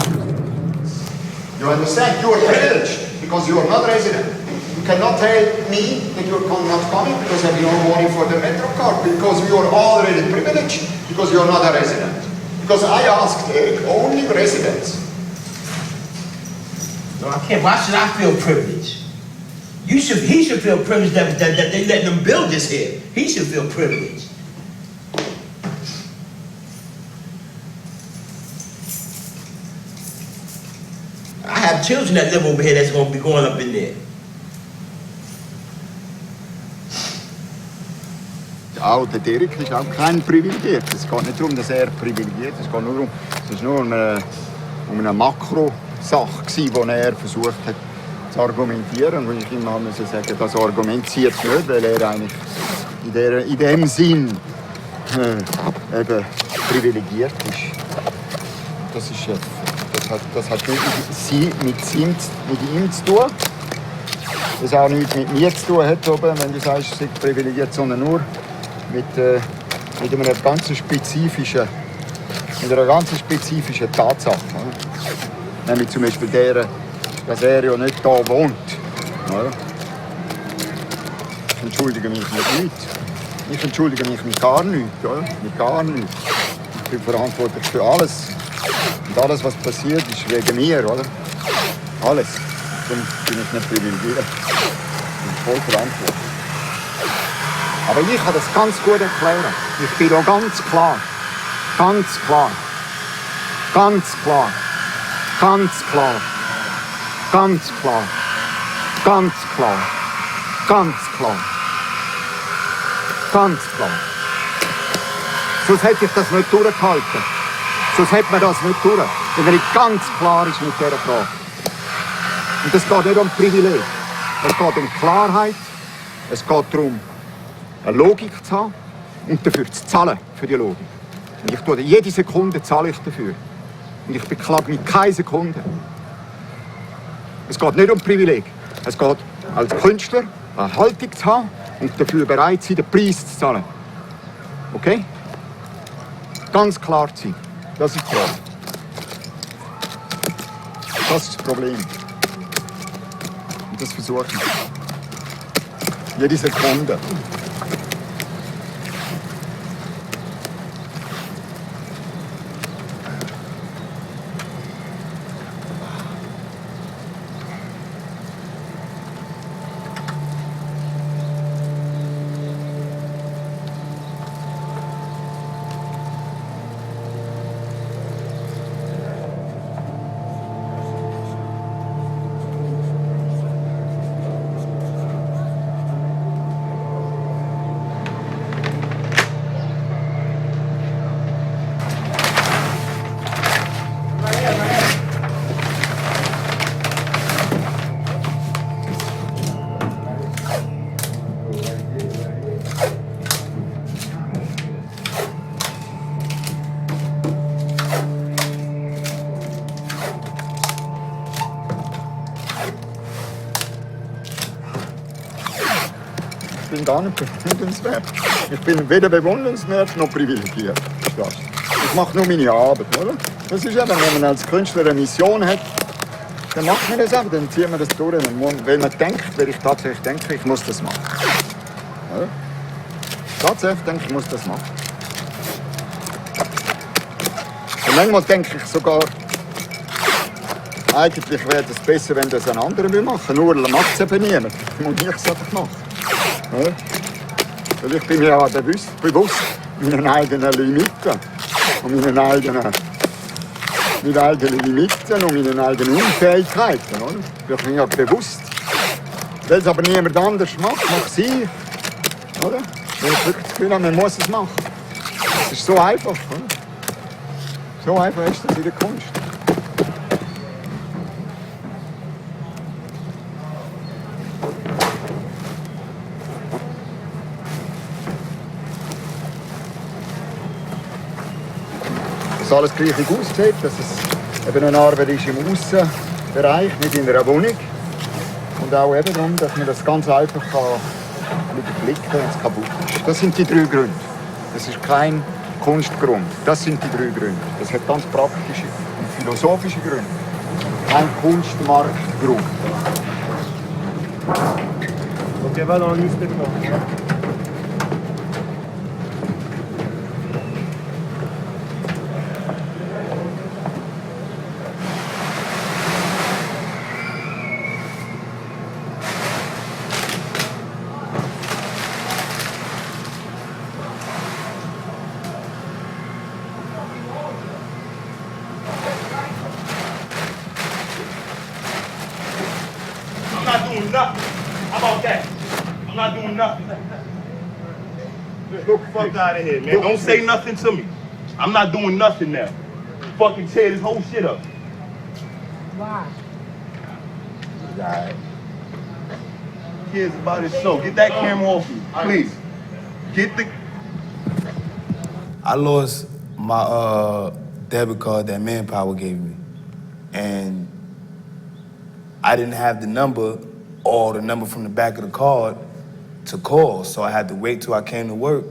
You understand? You are privileged because you are not resident. You cannot tell me that you are not coming because I have no money for the metro card because you are already privileged because you are not a resident. Because I asked only residents. No, I can't. Why should I feel privileged? He should feel privileged that they let them build this here. He should feel privileged. I have children that live over here that's going to be going up in there. Auch der Dirk ist auch kein Privilegiert. Es geht nicht darum, dass er privilegiert ist. Es geht nur es ist nur um eine Makrosache gewesen, die er versucht hat zu argumentieren. Und ich immer muss sagen, das Argument zieht nicht, weil er eigentlich in dem Sinn eben privilegiert ist. Das hat nichts mit ihm zu tun. Das auch nichts mit mir zu tun hat, wenn du sagst, es ist privilegiert, sondern nur mit einer ganz spezifischen Tatsache. Nämlich zum Beispiel dass er ja nicht da wohnt. Ich entschuldige mich nicht. Ich entschuldige mich mit gar nichts. Mit gar nichts. Ich bin verantwortlich für alles. Und alles, was passiert, ist wegen mir, oder? Alles. Dann bin ich nicht privilegiert. Ich bin voll verantwortlich. Aber ich kann das ganz gut erklären. Ich bin da ganz klar. Ganz klar. Ganz klar. Ganz klar. Ganz klar. Ganz klar. Ganz klar. Ganz klar. Sonst hätte ich das nicht durchgehalten. Sonst hätte man das nicht durch. Wenn er ganz klar ist mit dieser Frage. Und es geht nicht um Privileg. Es geht um Klarheit. Es geht darum, eine Logik zu haben und dafür zu zahlen für die Logik. Und jede Sekunde zahle ich dafür. Und ich beklage mich keine Sekunde. Es geht nicht um Privileg. Es geht als Künstler eine Haltung zu haben und dafür bereit zu sein, den Preis zu zahlen. Okay? Ganz klar zu sein. Das ist die Frage. Das ist das Problem. Und das versuche ich. Jede Sekunde. Ich bin gar nicht bewundernswert. Ich bin weder bewundernswert noch privilegiert. Ich mache nur meine Arbeit, oder? Das ist eben, wenn man als Künstler eine Mission hat, dann macht man das eben, dann zieht man das durch. Wenn man denkt, wenn ich tatsächlich denke, ich muss das machen. Oder? Tatsächlich denke ich, muss das machen. Und manchmal denke ich sogar, eigentlich wäre es besser, wenn das ein anderer machen würde. Nur macht es eben niemand. Muss ich es einfach machen. Ja? Weil ich bin mir ja bewusst meinen eigenen Limiten und meinen eigenen Limiten und meinen eigenen Unfähigkeiten. Oder? Ich bin mir ja bewusst. Weil es aber niemand anders macht, mache ich. Oder? Weil ich wirklich das Gefühl habe, man muss es machen. Es ist so einfach. Oder? So einfach ist das in der Kunst. Dass alles gleich aussieht, dass es eben eine Arbeit ist im Aussenbereich, nicht in einer Wohnung. Und auch eben darum, dass man das ganz einfach mit dem Blick wenn es kaputt ist. Das sind die 3 Gründe. Das ist kein Kunstgrund. Das sind die 3 Gründe. Das hat ganz praktische und philosophische Gründe. Kein Kunstmarktgrund. Okay, va dans le newspaper. doing nothing. How about that? I'm not doing nothing. Look, fuck out of here, man. Don't say nothing to me. I'm not doing nothing now. Fucking tear this whole shit up. Why? Alright. Kids about it so. Get that camera off me, please. Get the. I lost my debit card that Manpower gave me. And I didn't have the number or the number from the back of the card to call. So I had to wait till I came to work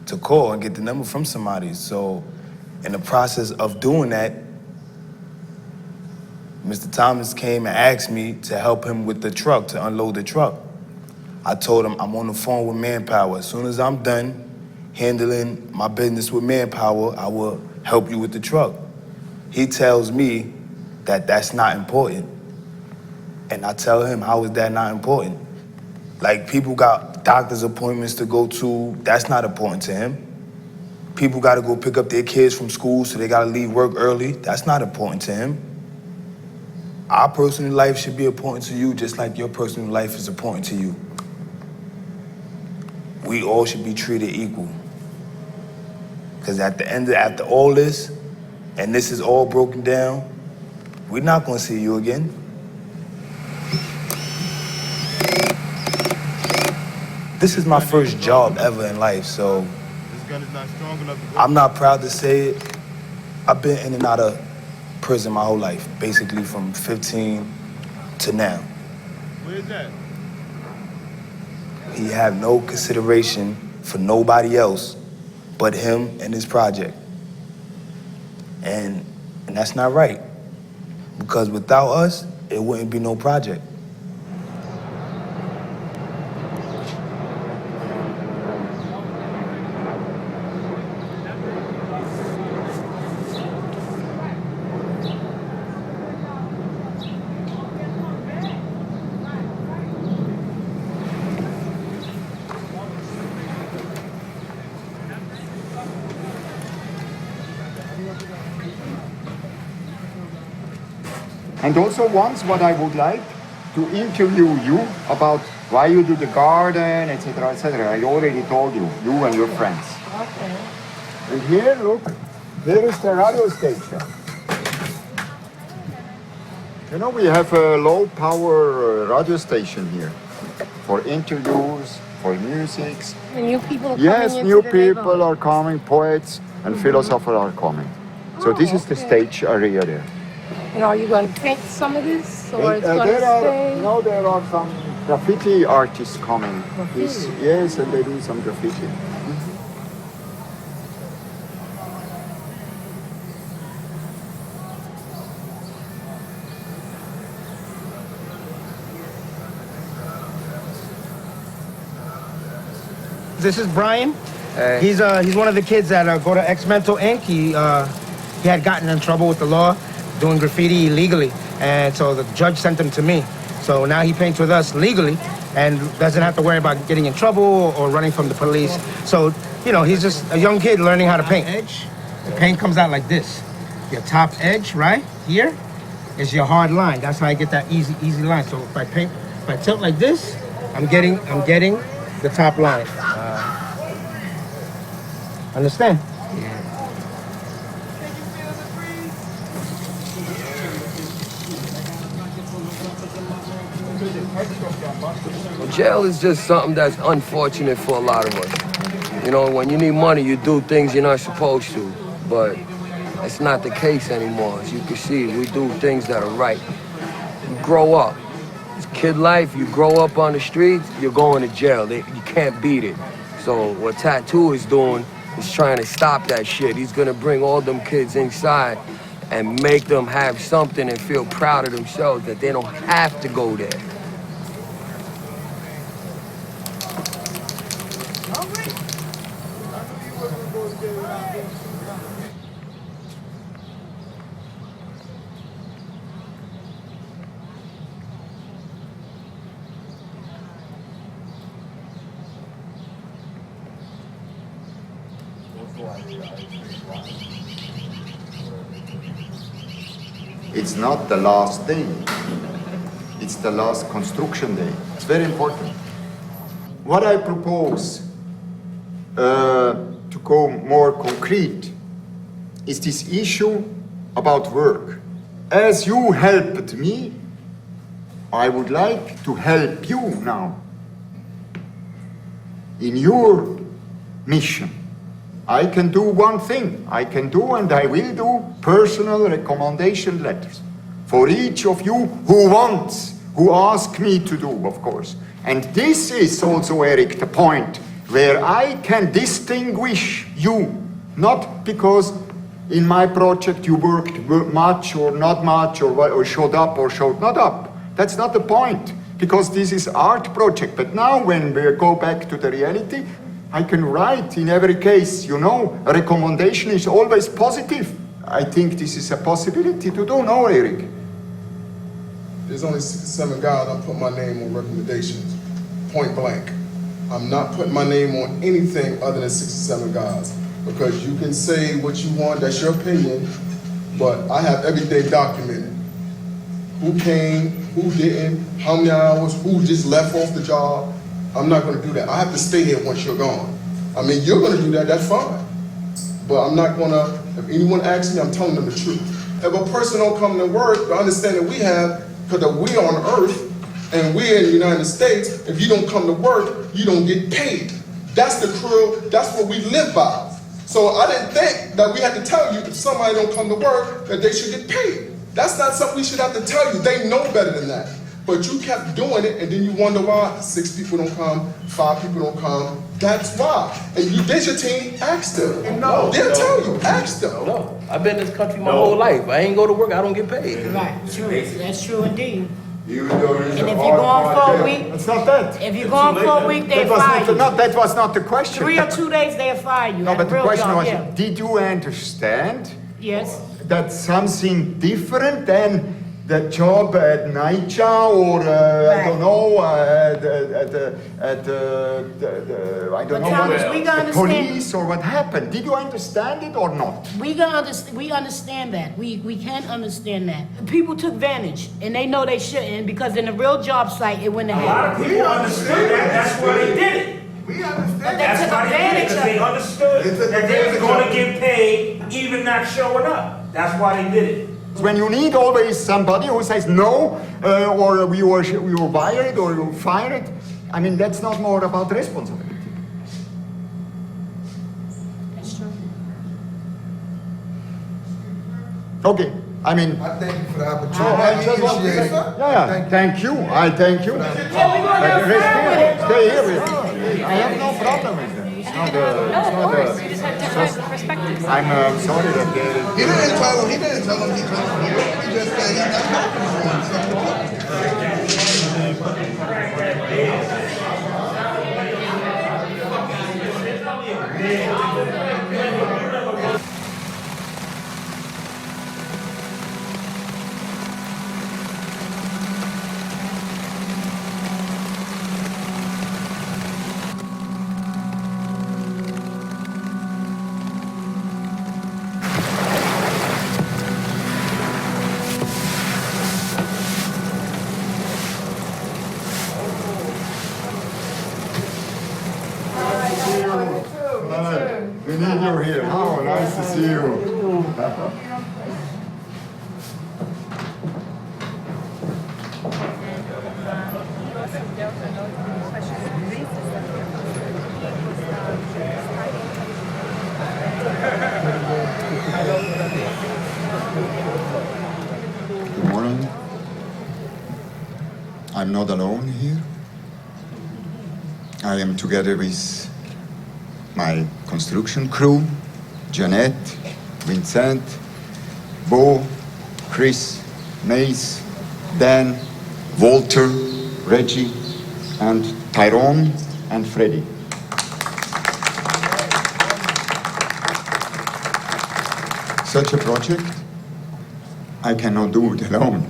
to call and get the number from somebody. So in the process of doing that, Mr. Thomas came and asked me to help him with the truck, to unload the truck. I told him I'm on the phone with Manpower. As soon as I'm done handling my business with Manpower, I will help you with the truck. He tells me that that's not important. And I tell him, how is that not important? Like, people got doctor's appointments to go to, that's not important to him. People gotta go pick up their kids from school, so they gotta leave work early, that's not important to him. Our personal life should be important to you just like your personal life is important to you. We all should be treated equal. Because at the end, after all this, and this is all broken down, we're not gonna see you again. This is my first job ever in life, so This gun is not strong enough to go. I'm not proud to say it. I've been in and out of prison my whole life, basically from 15 to now. Where's that? He had no consideration for nobody else but him and his project. And that's not right. Because without us, it wouldn't be no project. And also once what I would like to interview you about why you do the garden, etc., etc. I already told you and your friends. Okay. And here, look, here is the radio station. You know, we have a low power radio station here for interviews, for music. And new people are Yes, coming new into the people neighborhood. are coming, poets and philosophers are coming. So this is the stage area there. And are you going to paint some of this, or it's going to there are some graffiti artists coming. Yes, and they do some graffiti. This is Brian. He's one of the kids that go to Ex-Mental Inc. He had gotten in trouble with the law, doing graffiti illegally, and so the judge sent him to me. So now he paints with us legally and doesn't have to worry about getting in trouble or running from the police. So, you know, he's just a young kid learning how to paint. The paint comes out like this. Your top edge, right here, is your hard line. That's how I get that easy line. So if I tilt like this, I'm getting the top line. Understand? Well, jail is just something that's unfortunate for a lot of us. You know, when you need money, you do things you're not supposed to. But it's not the case anymore. As you can see, we do things that are right. You grow up. It's kid life, you grow up on the streets, you're going to jail. You can't beat it. So what Tattoo is doing is trying to stop that shit. He's gonna bring all them kids inside and make them have something and feel proud of themselves that they don't have to go there. It's not the last day. It's the last construction day. It's very important. What I propose to go more concrete is this issue about work. As you helped me, I would like to help you now in your mission. I can do one thing. I can do and I will do personal recommendation letters for each of you who wants, who ask me to do, of course. And this is also, Eric, the point where I can distinguish you, not because in my project you worked much or not much, or showed up or showed not up. That's not the point, because this is art project. But now when we go back to the reality, I can write in every case, you know, a recommendation is always positive. I think this is a possibility to do, no, Eric? There's only 67 guys I put my name on recommendations, point blank. I'm not putting my name on anything other than 67 guys, because you can say what you want, that's your opinion, but I have everything documented. Who came, who didn't, how many hours, who just left off the job. I'm not gonna do that. I have to stay here once you're gone. I mean, you're gonna do that, that's fine. But I'm not gonna, if anyone asks me, I'm telling them the truth. If a person don't come to work, the understanding we have, because we're on Earth, and we're in the United States, if you don't come to work, you don't get paid. That's the crew, that's what we live by. So I didn't think that we had to tell you if somebody don't come to work, that they should get paid. That's not something we should have to tell you. They know better than that. But you kept doing it, and then you wonder why 6 people don't come, 5 people don't come. That's why. And you did your team, ask them. No. They'll tell you, ask them. No, I've been in this country my whole life. I ain't go to work, I don't get paid. Right, true. That's true indeed. You don't And if you're going for a week, it's not that. if you're going for a week, they'll fire you. That was not the question. 3 or 2 days, they'll fire you. No, At but a the real question job, was, yeah. did you understand Yes. that something different than that job at NYCHA or I don't know I don't know Thomas, what, we gotta the understand- police or what happened. Did you understand it or not? We understand that. We can understand that. People took advantage, and they know they shouldn't, because in a real job site, it wouldn't have happened. People understood that. That's why they did it. We understand. But they That's took why they did it, advantage because of they it. understood that they was going to get paid, even not showing up. That's why they did it. When you need always somebody who says no, or we were fired or you fired, I mean, that's not more about responsibility. That's true. Okay, I mean, I thank you for the opportunity. I just want to say, thank you. I thank you. Stay here. I have no problem with them. It's not You just have different perspectives. I'm sorry that they. He didn't tell him. He didn't tell him. He just said he's not happy We need you here. Oh, nice to see you. Good morning. I'm not alone here. I am together with my construction crew, Jeanette, Vincent, Bo, Chris, Mace, Dan, Walter, Reggie, and Tyrone and Freddie. Such a project, I cannot do it alone.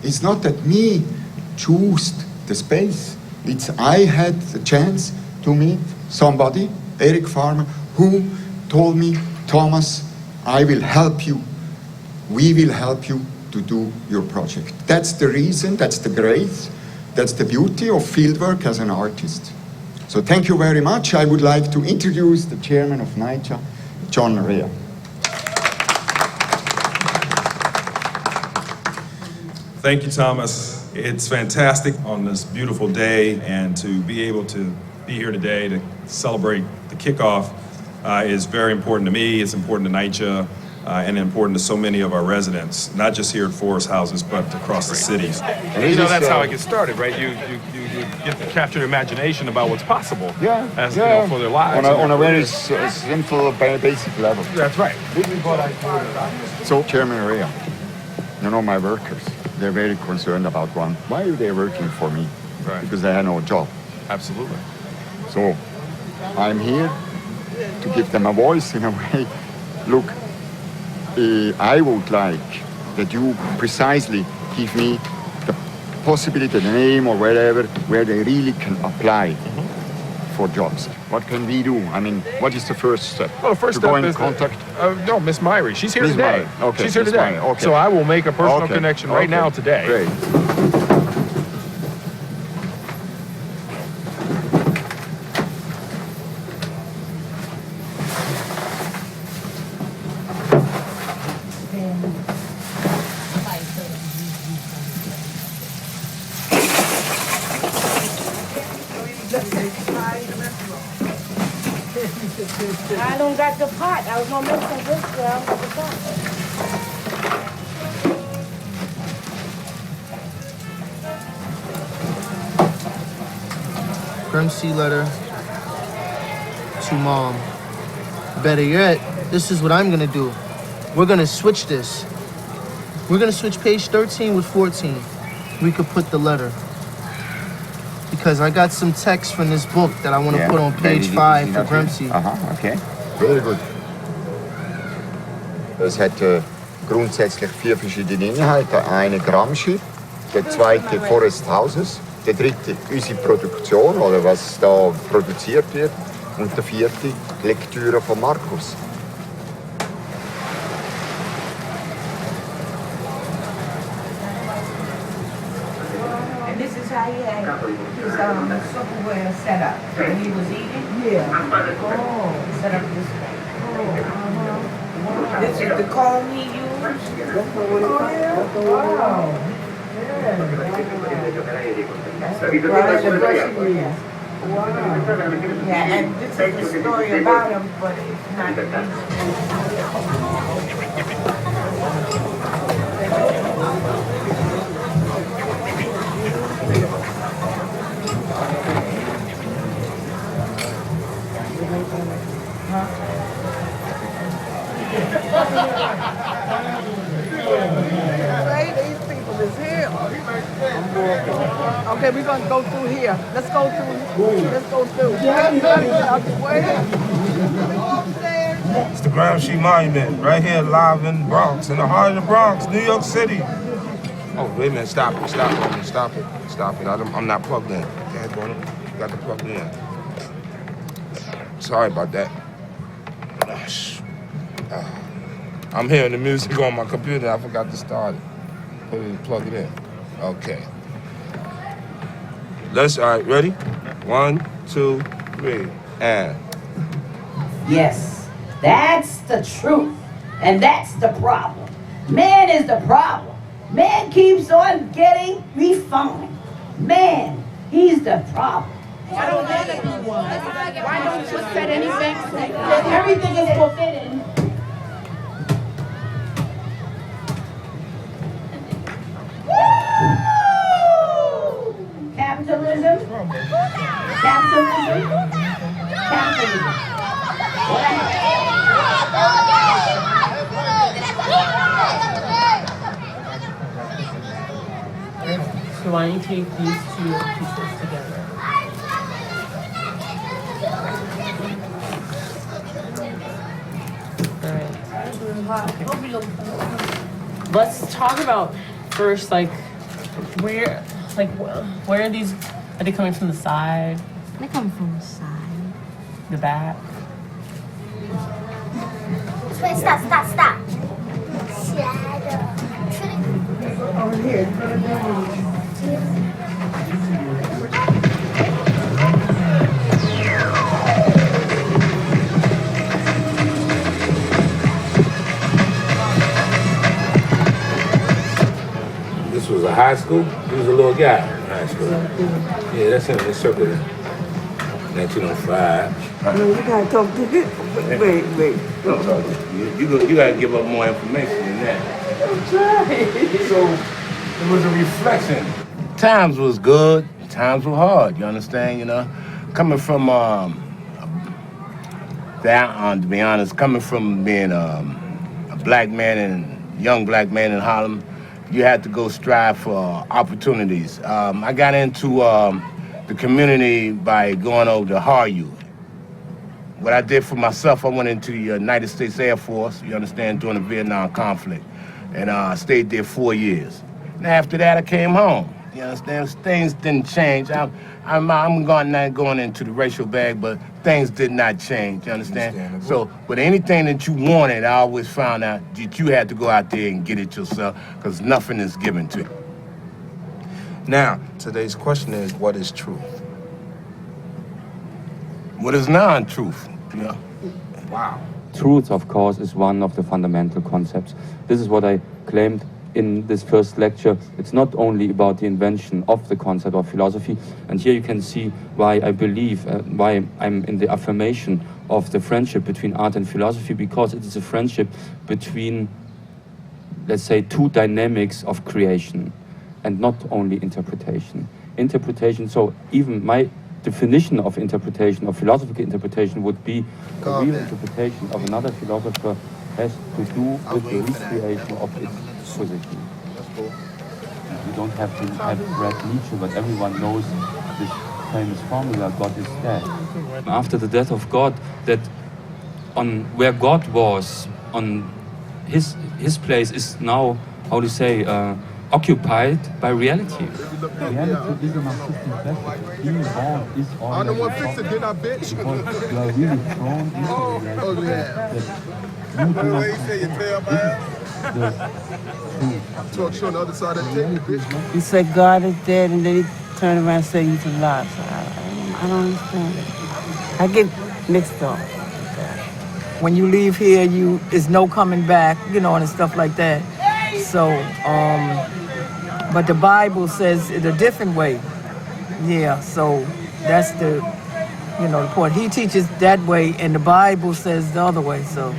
It's not that me choose the space. It's I had the chance to meet somebody, Eric Farmer, who told me, Thomas, I will help you. We will help you to do your project. That's the reason, that's the grace, that's the beauty of fieldwork as an artist. So thank you very much. I would like to introduce the chairman of NYCHA, John Rea. Thank you, Thomas. It's fantastic on this beautiful day, and to be able to be here today to celebrate the kickoff is very important to me. It's important to NYCHA and important to so many of our residents, not just here at Forest Houses, but across the cities. You know, that's how it gets started, right? You get to capture their imagination about what's possible as, you know, for their lives. On a very simple, basic level. That's right. So, Chairman Rea, you know, my workers, they're very concerned about one. Why are they working for me? Right. Because they have no job. Absolutely. So, I'm here to give them a voice in a way. Look, I would like that you precisely give me the possibility, the name or wherever, where they really can apply for jobs. What can we do? I mean, what is the first step? Well, the first to step go in is contact? No, Miss Myrie. She's here Miss today. Myrie. Okay, She's here Miss today. Myrie. Okay. So I will make a personal Okay. connection right Okay. now today. Great. I don't got the pot. I was gonna make some good stuff. I don't got the pot. Gramsci letter to Mom. Better yet, this is what I'm gonna do. We're gonna switch this. We're gonna switch page 13 with 14. We could put the letter. Because I got some text from this book that I want to put on page 5 for Gramsci. Okay. Very good. Das hat grundsätzlich 4 verschiedene Inhalte. Der eine Gramsci, der zweite Forest Houses, der dritte unsere Produktion oder was da produziert wird und der vierte Lektüre von Markus. And this is how he had his silverware set up when he was eating. Yeah. Oh, set up this way. This is the comb he used. Wow. Wow. Yeah, and this is the story about him, but it's not. Say these people is here. Okay, we're gonna go through here. Let's go through. Let's go through. Get out the way. It's the Gramsci Monument, right here live in Bronx, in the heart of the Bronx, New York City. Oh, wait a minute, stop it. I'm not plugged in. Okay, you got to plug in. Sorry about that. I'm hearing the music on my computer. I forgot to start it. Plug it in. Okay. All right, ready? 1, 2, 3, and. Yes, that's the truth. And that's the problem. Man is the problem. Man keeps on getting refined. Man, he's the problem. Why don't you set anything? Everything is forbidden. Capitalism. So why don't you take these two pieces together? Alright. Let's talk about first, like, where are these? Are they coming from the side? They come from the side. The back? Wait, stop. Shadow. Over here. This was a high school? He was a little guy in high school. Yeah, that's him. Let's circle it. 1905. No, you gotta talk to him. Wait. You gotta give up more information than that. I'm trying. So it was a reflection. Times was good, times were hard, you understand, you know? Coming from to be honest, coming from being a black man and young black man in Harlem, you had to go strive for opportunities. I got into the community by going over to Harlem. What I did for myself, I went into the United States Air Force, you understand, during the Vietnam conflict. And I stayed there 4 years. And after that, I came home. You understand? Things didn't change. I'm not going into the racial bag, but things did not change, you understand? So, but anything that you wanted, I always found out that you had to go out there and get it yourself, because nothing is given to you. Now, today's question is, what is truth? What is non-truth? You know? Wow. Truth, of course, is one of the fundamental concepts. This is what I claimed in this first lecture. It's not only about the invention of the concept of philosophy, and here you can see why I believe, why I'm in the affirmation of the friendship between art and philosophy, because it is a friendship between, let's say, two dynamics of creation, and not only interpretation. Interpretation, so even my definition of interpretation, of philosophical interpretation, would be a real interpretation of another philosopher has to do with the recreation of its position. You don't have to have read Nietzsche, but everyone knows this famous formula, God is dead. After the death of God, that on where God was, on his place is now, how to say, occupied by reality. Reality is a narcissistic plastic. Being born is all I'm the one fixed it, didn't I, bitch? because you are really thrown into reality. Oh, yeah. You do not you say you tell the Talk show on the other side of the table, bitch. He said God is dead, and then he turned around and said he's alive. So I don't understand it. I get mixed up. When you leave here, is no coming back, and stuff like that. So, but the Bible says it a different way. Yeah, so that's the point. He teaches that way, and the Bible says the other way, so.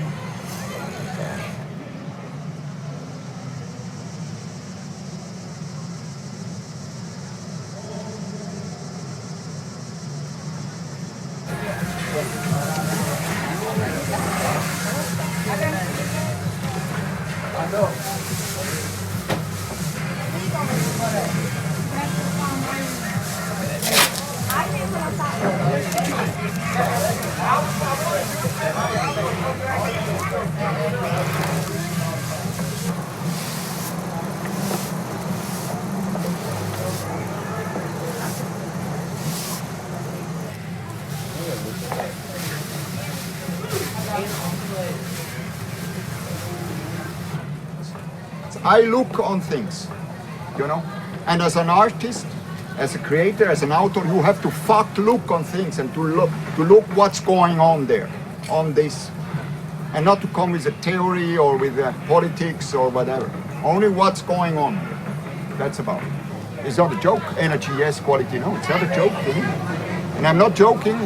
I look on things, and as an artist, as a creator, as an author, you have to look on things and to look what's going on there, on this, and not to come with a theory or with politics or whatever. Only what's going on. That's about it. It's not a joke. Energy, yes. Quality, no. It's not a joke to me. And I'm not joking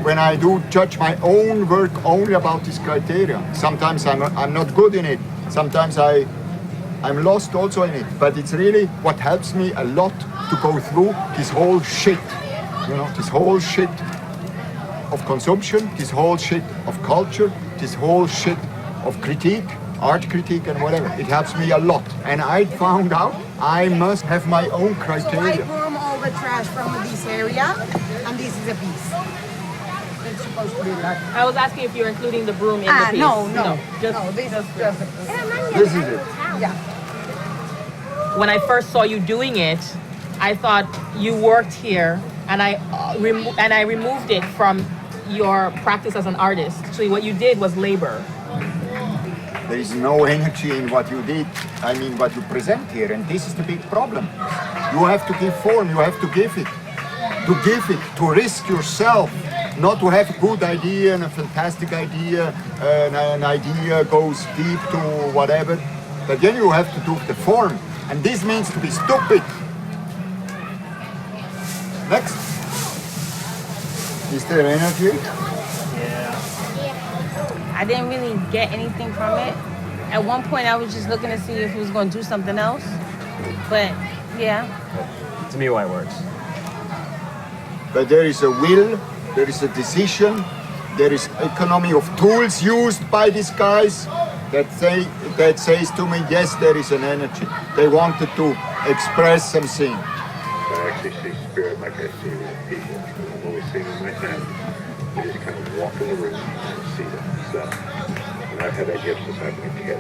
when I do judge my own work only about this criteria. Sometimes I'm not good in it. Sometimes I'm lost also in it. But it's really what helps me a lot to go through this whole shit. This whole shit of consumption, this whole shit of culture, this whole shit of critique, art critique and whatever. It helps me a lot. And I found out I must have my own criteria. So I broom all the trash from this area, and this is a piece. It's supposed to be like. I was asking if you're including the broom in the piece. No. This is just a piece. This is it. Yeah. When I first saw you doing it, I thought you worked here, and I removed it from your practice as an artist. Actually, what you did was labor. There is no energy in what you did, what you present here, and this is the big problem. You have to give form, you have to give it. To risk yourself, not to have a good idea and a fantastic idea, an idea goes deep to whatever, but then you have to do the form, and this means to be stupid. Next. Is there energy? I didn't really get anything from it. At one point, I was just looking to see if it was going to do something else. But, yeah. To me, why it works. But there is a will, there is a decision, there is economy of tools used by these guys that says to me, yes, there is an energy. They wanted to express something. I actually see spirit like I see with people. I'm always seeing in my head. I just kind of walk in the room and see them. So, and I've had that gift since I've been a kid.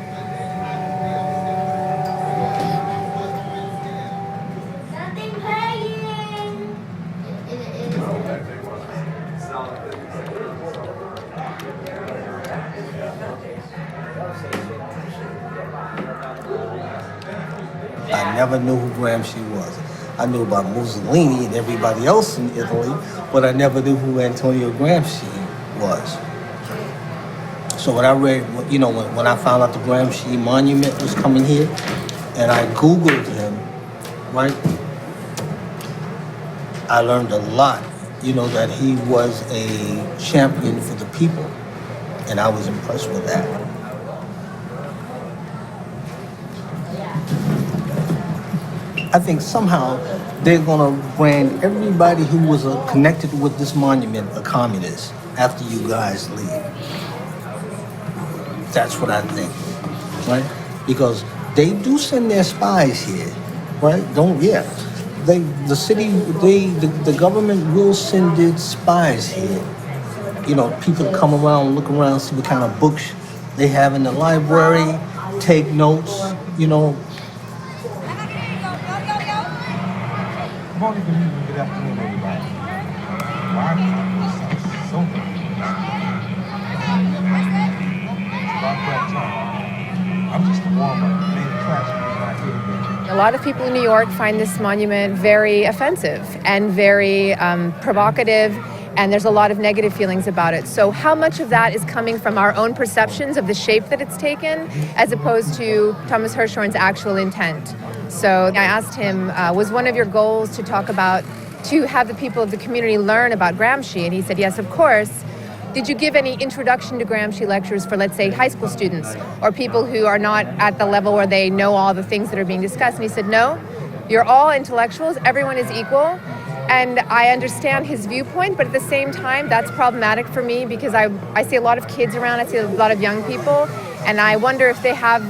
I never knew who Gramsci was. I knew about Mussolini and everybody else in Italy, but I never knew who Antonio Gramsci was. So when I read, when I found out the Gramsci Monument was coming here, and I Googled him, right, I learned a lot, that he was a champion for the people, and I was impressed with that. I think somehow they're gonna brand everybody who was connected with this monument a communist after you guys leave. That's what I think, right? Because they do send their spies here, right? The government will send its spies here. People come around, look around, see what kind of books they have in the library, take notes, you know. Good morning, good evening, good afternoon, everybody. Why so I'm just a warm-up. Main attraction is not here today. A lot of people in New York find this monument very offensive and very provocative, and there's a lot of negative feelings about it. So how much of that is coming from our own perceptions of the shape that it's taken, as opposed to Thomas Hirschhorn's actual intent? So I asked him, was one of your goals to have the people of the community learn about Gramsci? And he said, yes, of course. Did you give any introduction to Gramsci lectures for, let's say, high school students or people who are not at the level where they know all the things that are being discussed? And he said, no, you're all intellectuals, everyone is equal. And I understand his viewpoint, but at the same time, that's problematic for me because I see a lot of kids around, I see a lot of young people, and I wonder if they have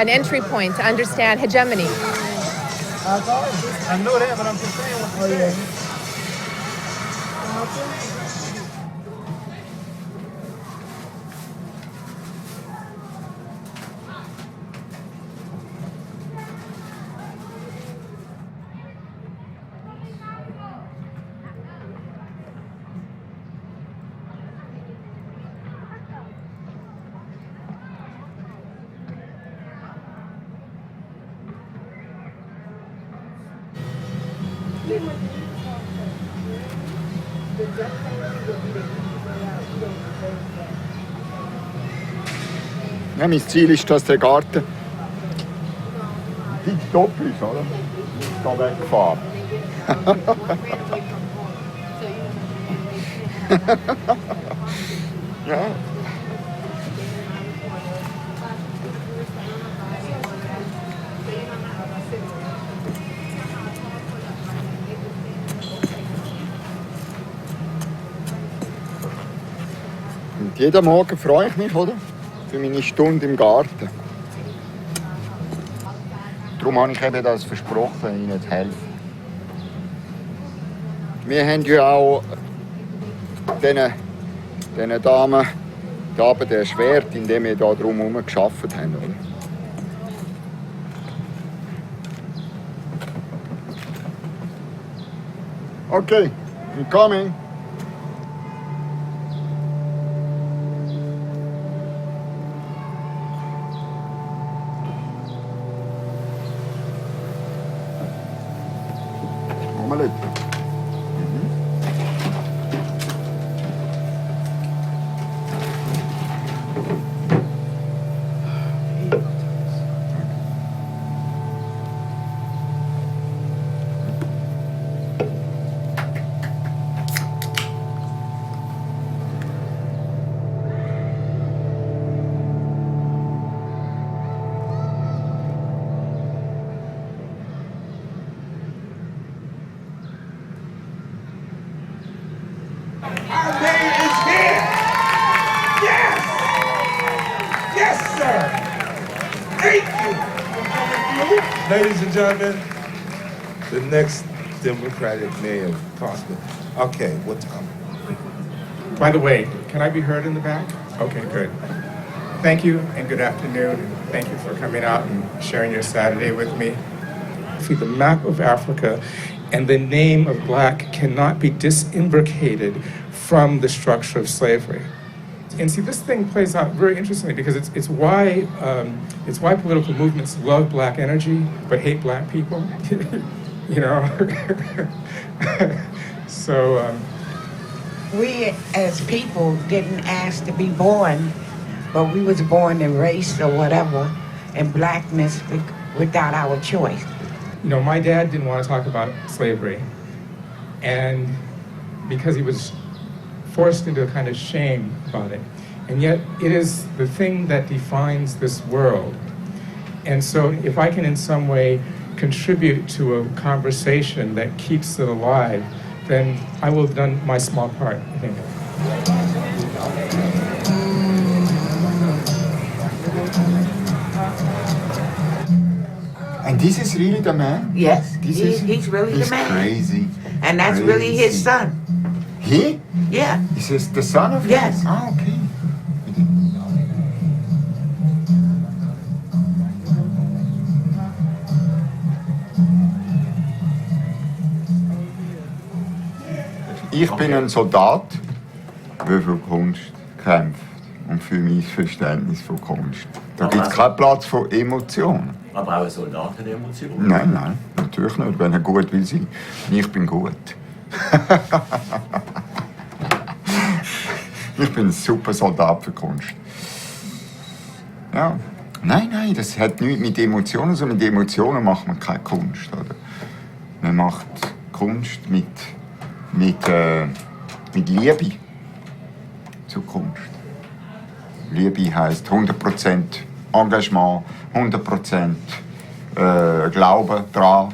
an entry point to understand hegemony. I know that, but I'm just saying what you're saying. Ja, mein Ziel ist, dass der Garten top ist, oder? Da weggefahren. Ja. Und jeden Morgen freue ich mich, oder? Für meine Stunde im Garten. Darum habe ich eben das versprochen, Ihnen zu helfen. Wir haben ja auch diesen Damen die Arbeit erschwert, indem wir da drumherum gearbeitet haben. Oder? Okay, I'm coming. Omelette. Our day is here. Yes. Yes, sir. Thank you. Ladies and gentlemen, the next Democratic mayor possible. Okay, what time? By the way, can I be heard in the back? Okay, good. Thank you and good afternoon. And thank you for coming out and sharing your Saturday with me. See, the map of Africa and the name of Black cannot be disimbricated from the structure of slavery. And see, this thing plays out very interestingly because it's why political movements love Black energy but hate Black people. You know. So. We as people didn't ask to be born, but we was born in race or whatever, and Blackness without our choice. You know, my dad didn't want to talk about slavery, and because he was forced into a kind of shame about it. And yet it is the thing that defines this world. And so if I can in some way contribute to a conversation that keeps it alive, then I will have done my small part, I think. And this is really the man? Yes, he's really the man. Crazy. And that's crazy. really his son. He? Yeah. Is this the son of him? Yes. Ah, okay. Ich bin ein Soldat, der für Kunst kämpft und für mein Verständnis von Kunst. Da gibt es keinen Platz für Emotionen. Aber auch ein Soldat hat Emotionen? Nein, natürlich nicht, wenn er gut will sein. Ich bin gut. Ich bin ein super Soldat für Kunst. Ja. Nein, das hat nichts mit Emotionen. Also mit Emotionen macht man keine Kunst. Oder? Man macht Kunst mit Liebe zur Kunst. Liebe heisst 100% Engagement, 100% Glauben daran.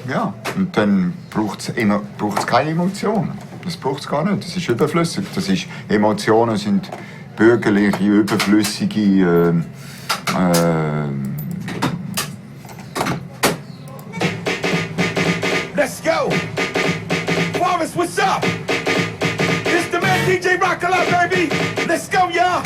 Ja, und dann braucht es keine Emotionen. Das braucht es gar nicht. Das ist überflüssig. Emotionen sind bürgerliche, überflüssige Let's go! Forrest, what's up? It's the man DJ Rockala, baby! Let's go, y'all!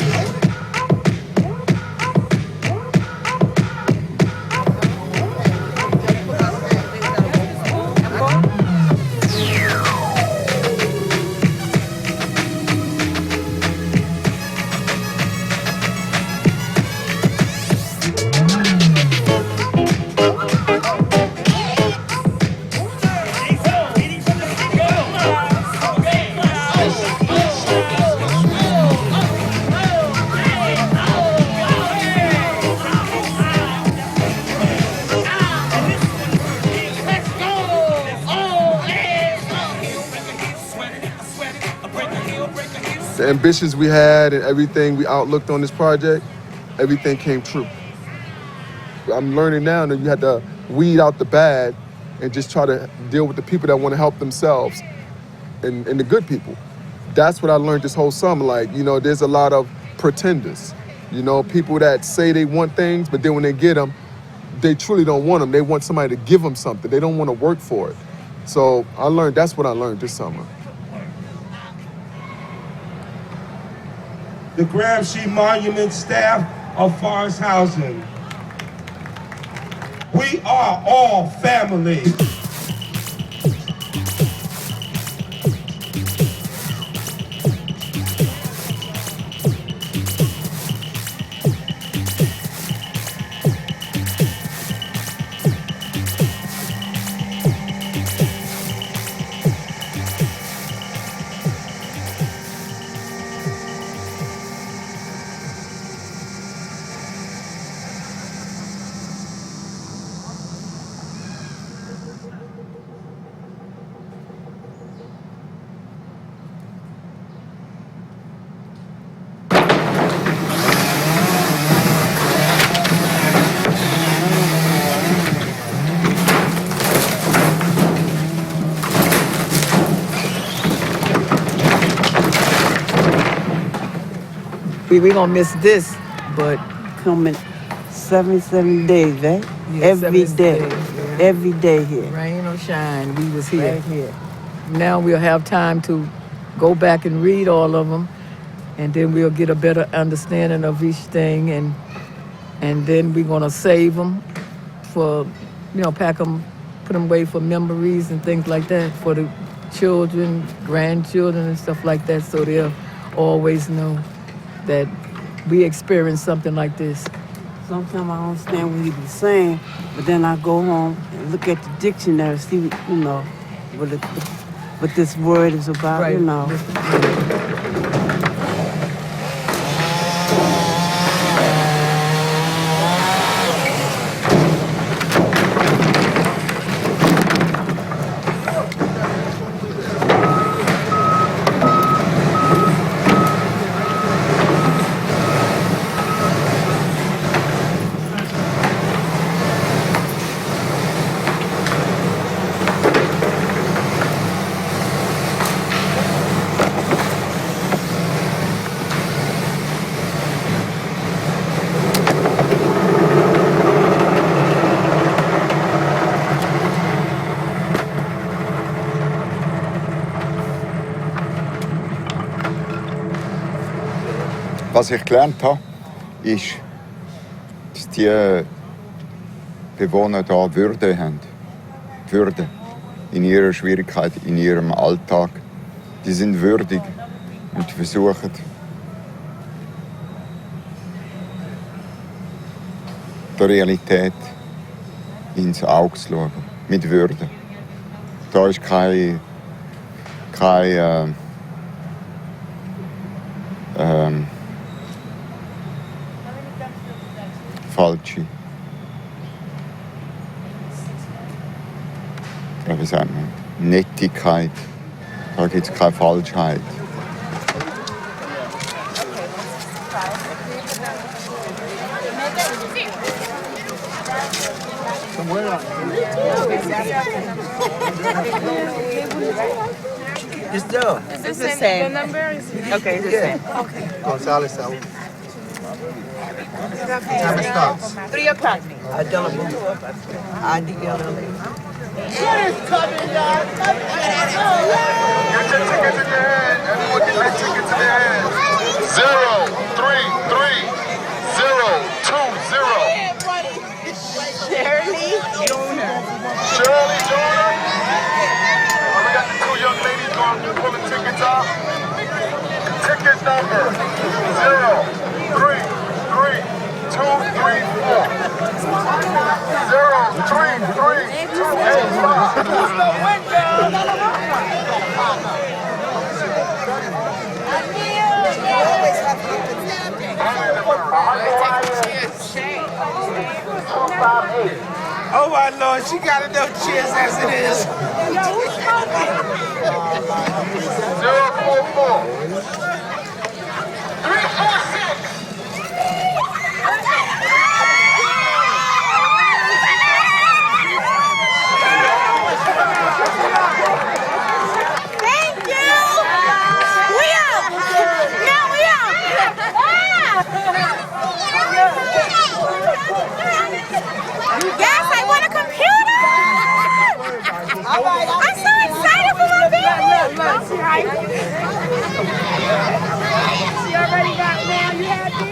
The ambitions we had and everything we outlooked on this project, everything came true. I'm learning now that you had to weed out the bad and just try to deal with the people that want to help themselves and the good people. That's what I learned this whole summer. Like, there's a lot of pretenders. People that say they want things, but then when they get them, they truly don't want them. They want somebody to give them something. They don't want to work for it. So that's what I learned this summer. The Gramsci Monument staff of Forest Housing. We are all family. We gonna miss this, but coming 77 days, right? Yeah, Every 77 day. days, yeah. Every day here. Rain or shine, we was here. Right here. Now we'll have time to go back and read all of them, and then we'll get a better understanding of each thing, and then we're gonna save them for, pack them, put them away for memories and things like that for the children, grandchildren and stuff like that, so they'll always know that we experienced something like this. Sometimes I don't understand what he be saying, but then I go home and look at the dictionary, see, what this word is about, Right. Was ich gelernt habe, ist, dass die Bewohner hier Würde haben. Würde in ihrer Schwierigkeit, in ihrem Alltag. Die sind würdig und versuchen, der Realität ins Auge zu schauen, mit Würde. Da ist keine falsche, wie sagt man, Nettigkeit. Da gibt es keine Falschheit. It's Joe. It's the same. The number is Okay, it's the same. Okay. Gonzalez. Time starts. 3 o'clock. IDLLA. What is coming, y'all? Get your tickets in your hand. Everyone get their tickets in their hand. 033-020. Shirley Joner. Shirley Joner. Oh, we got the 2 young ladies going to pull the tickets out. Ticket number 033-234. 033-234. Oh my Lord, she got enough cheers as it is. Yo, who's talking? 044. 346. Thank you. We up. Now we up. Yes, I want a computer. I'm so excited for my baby. She already got one. You happy?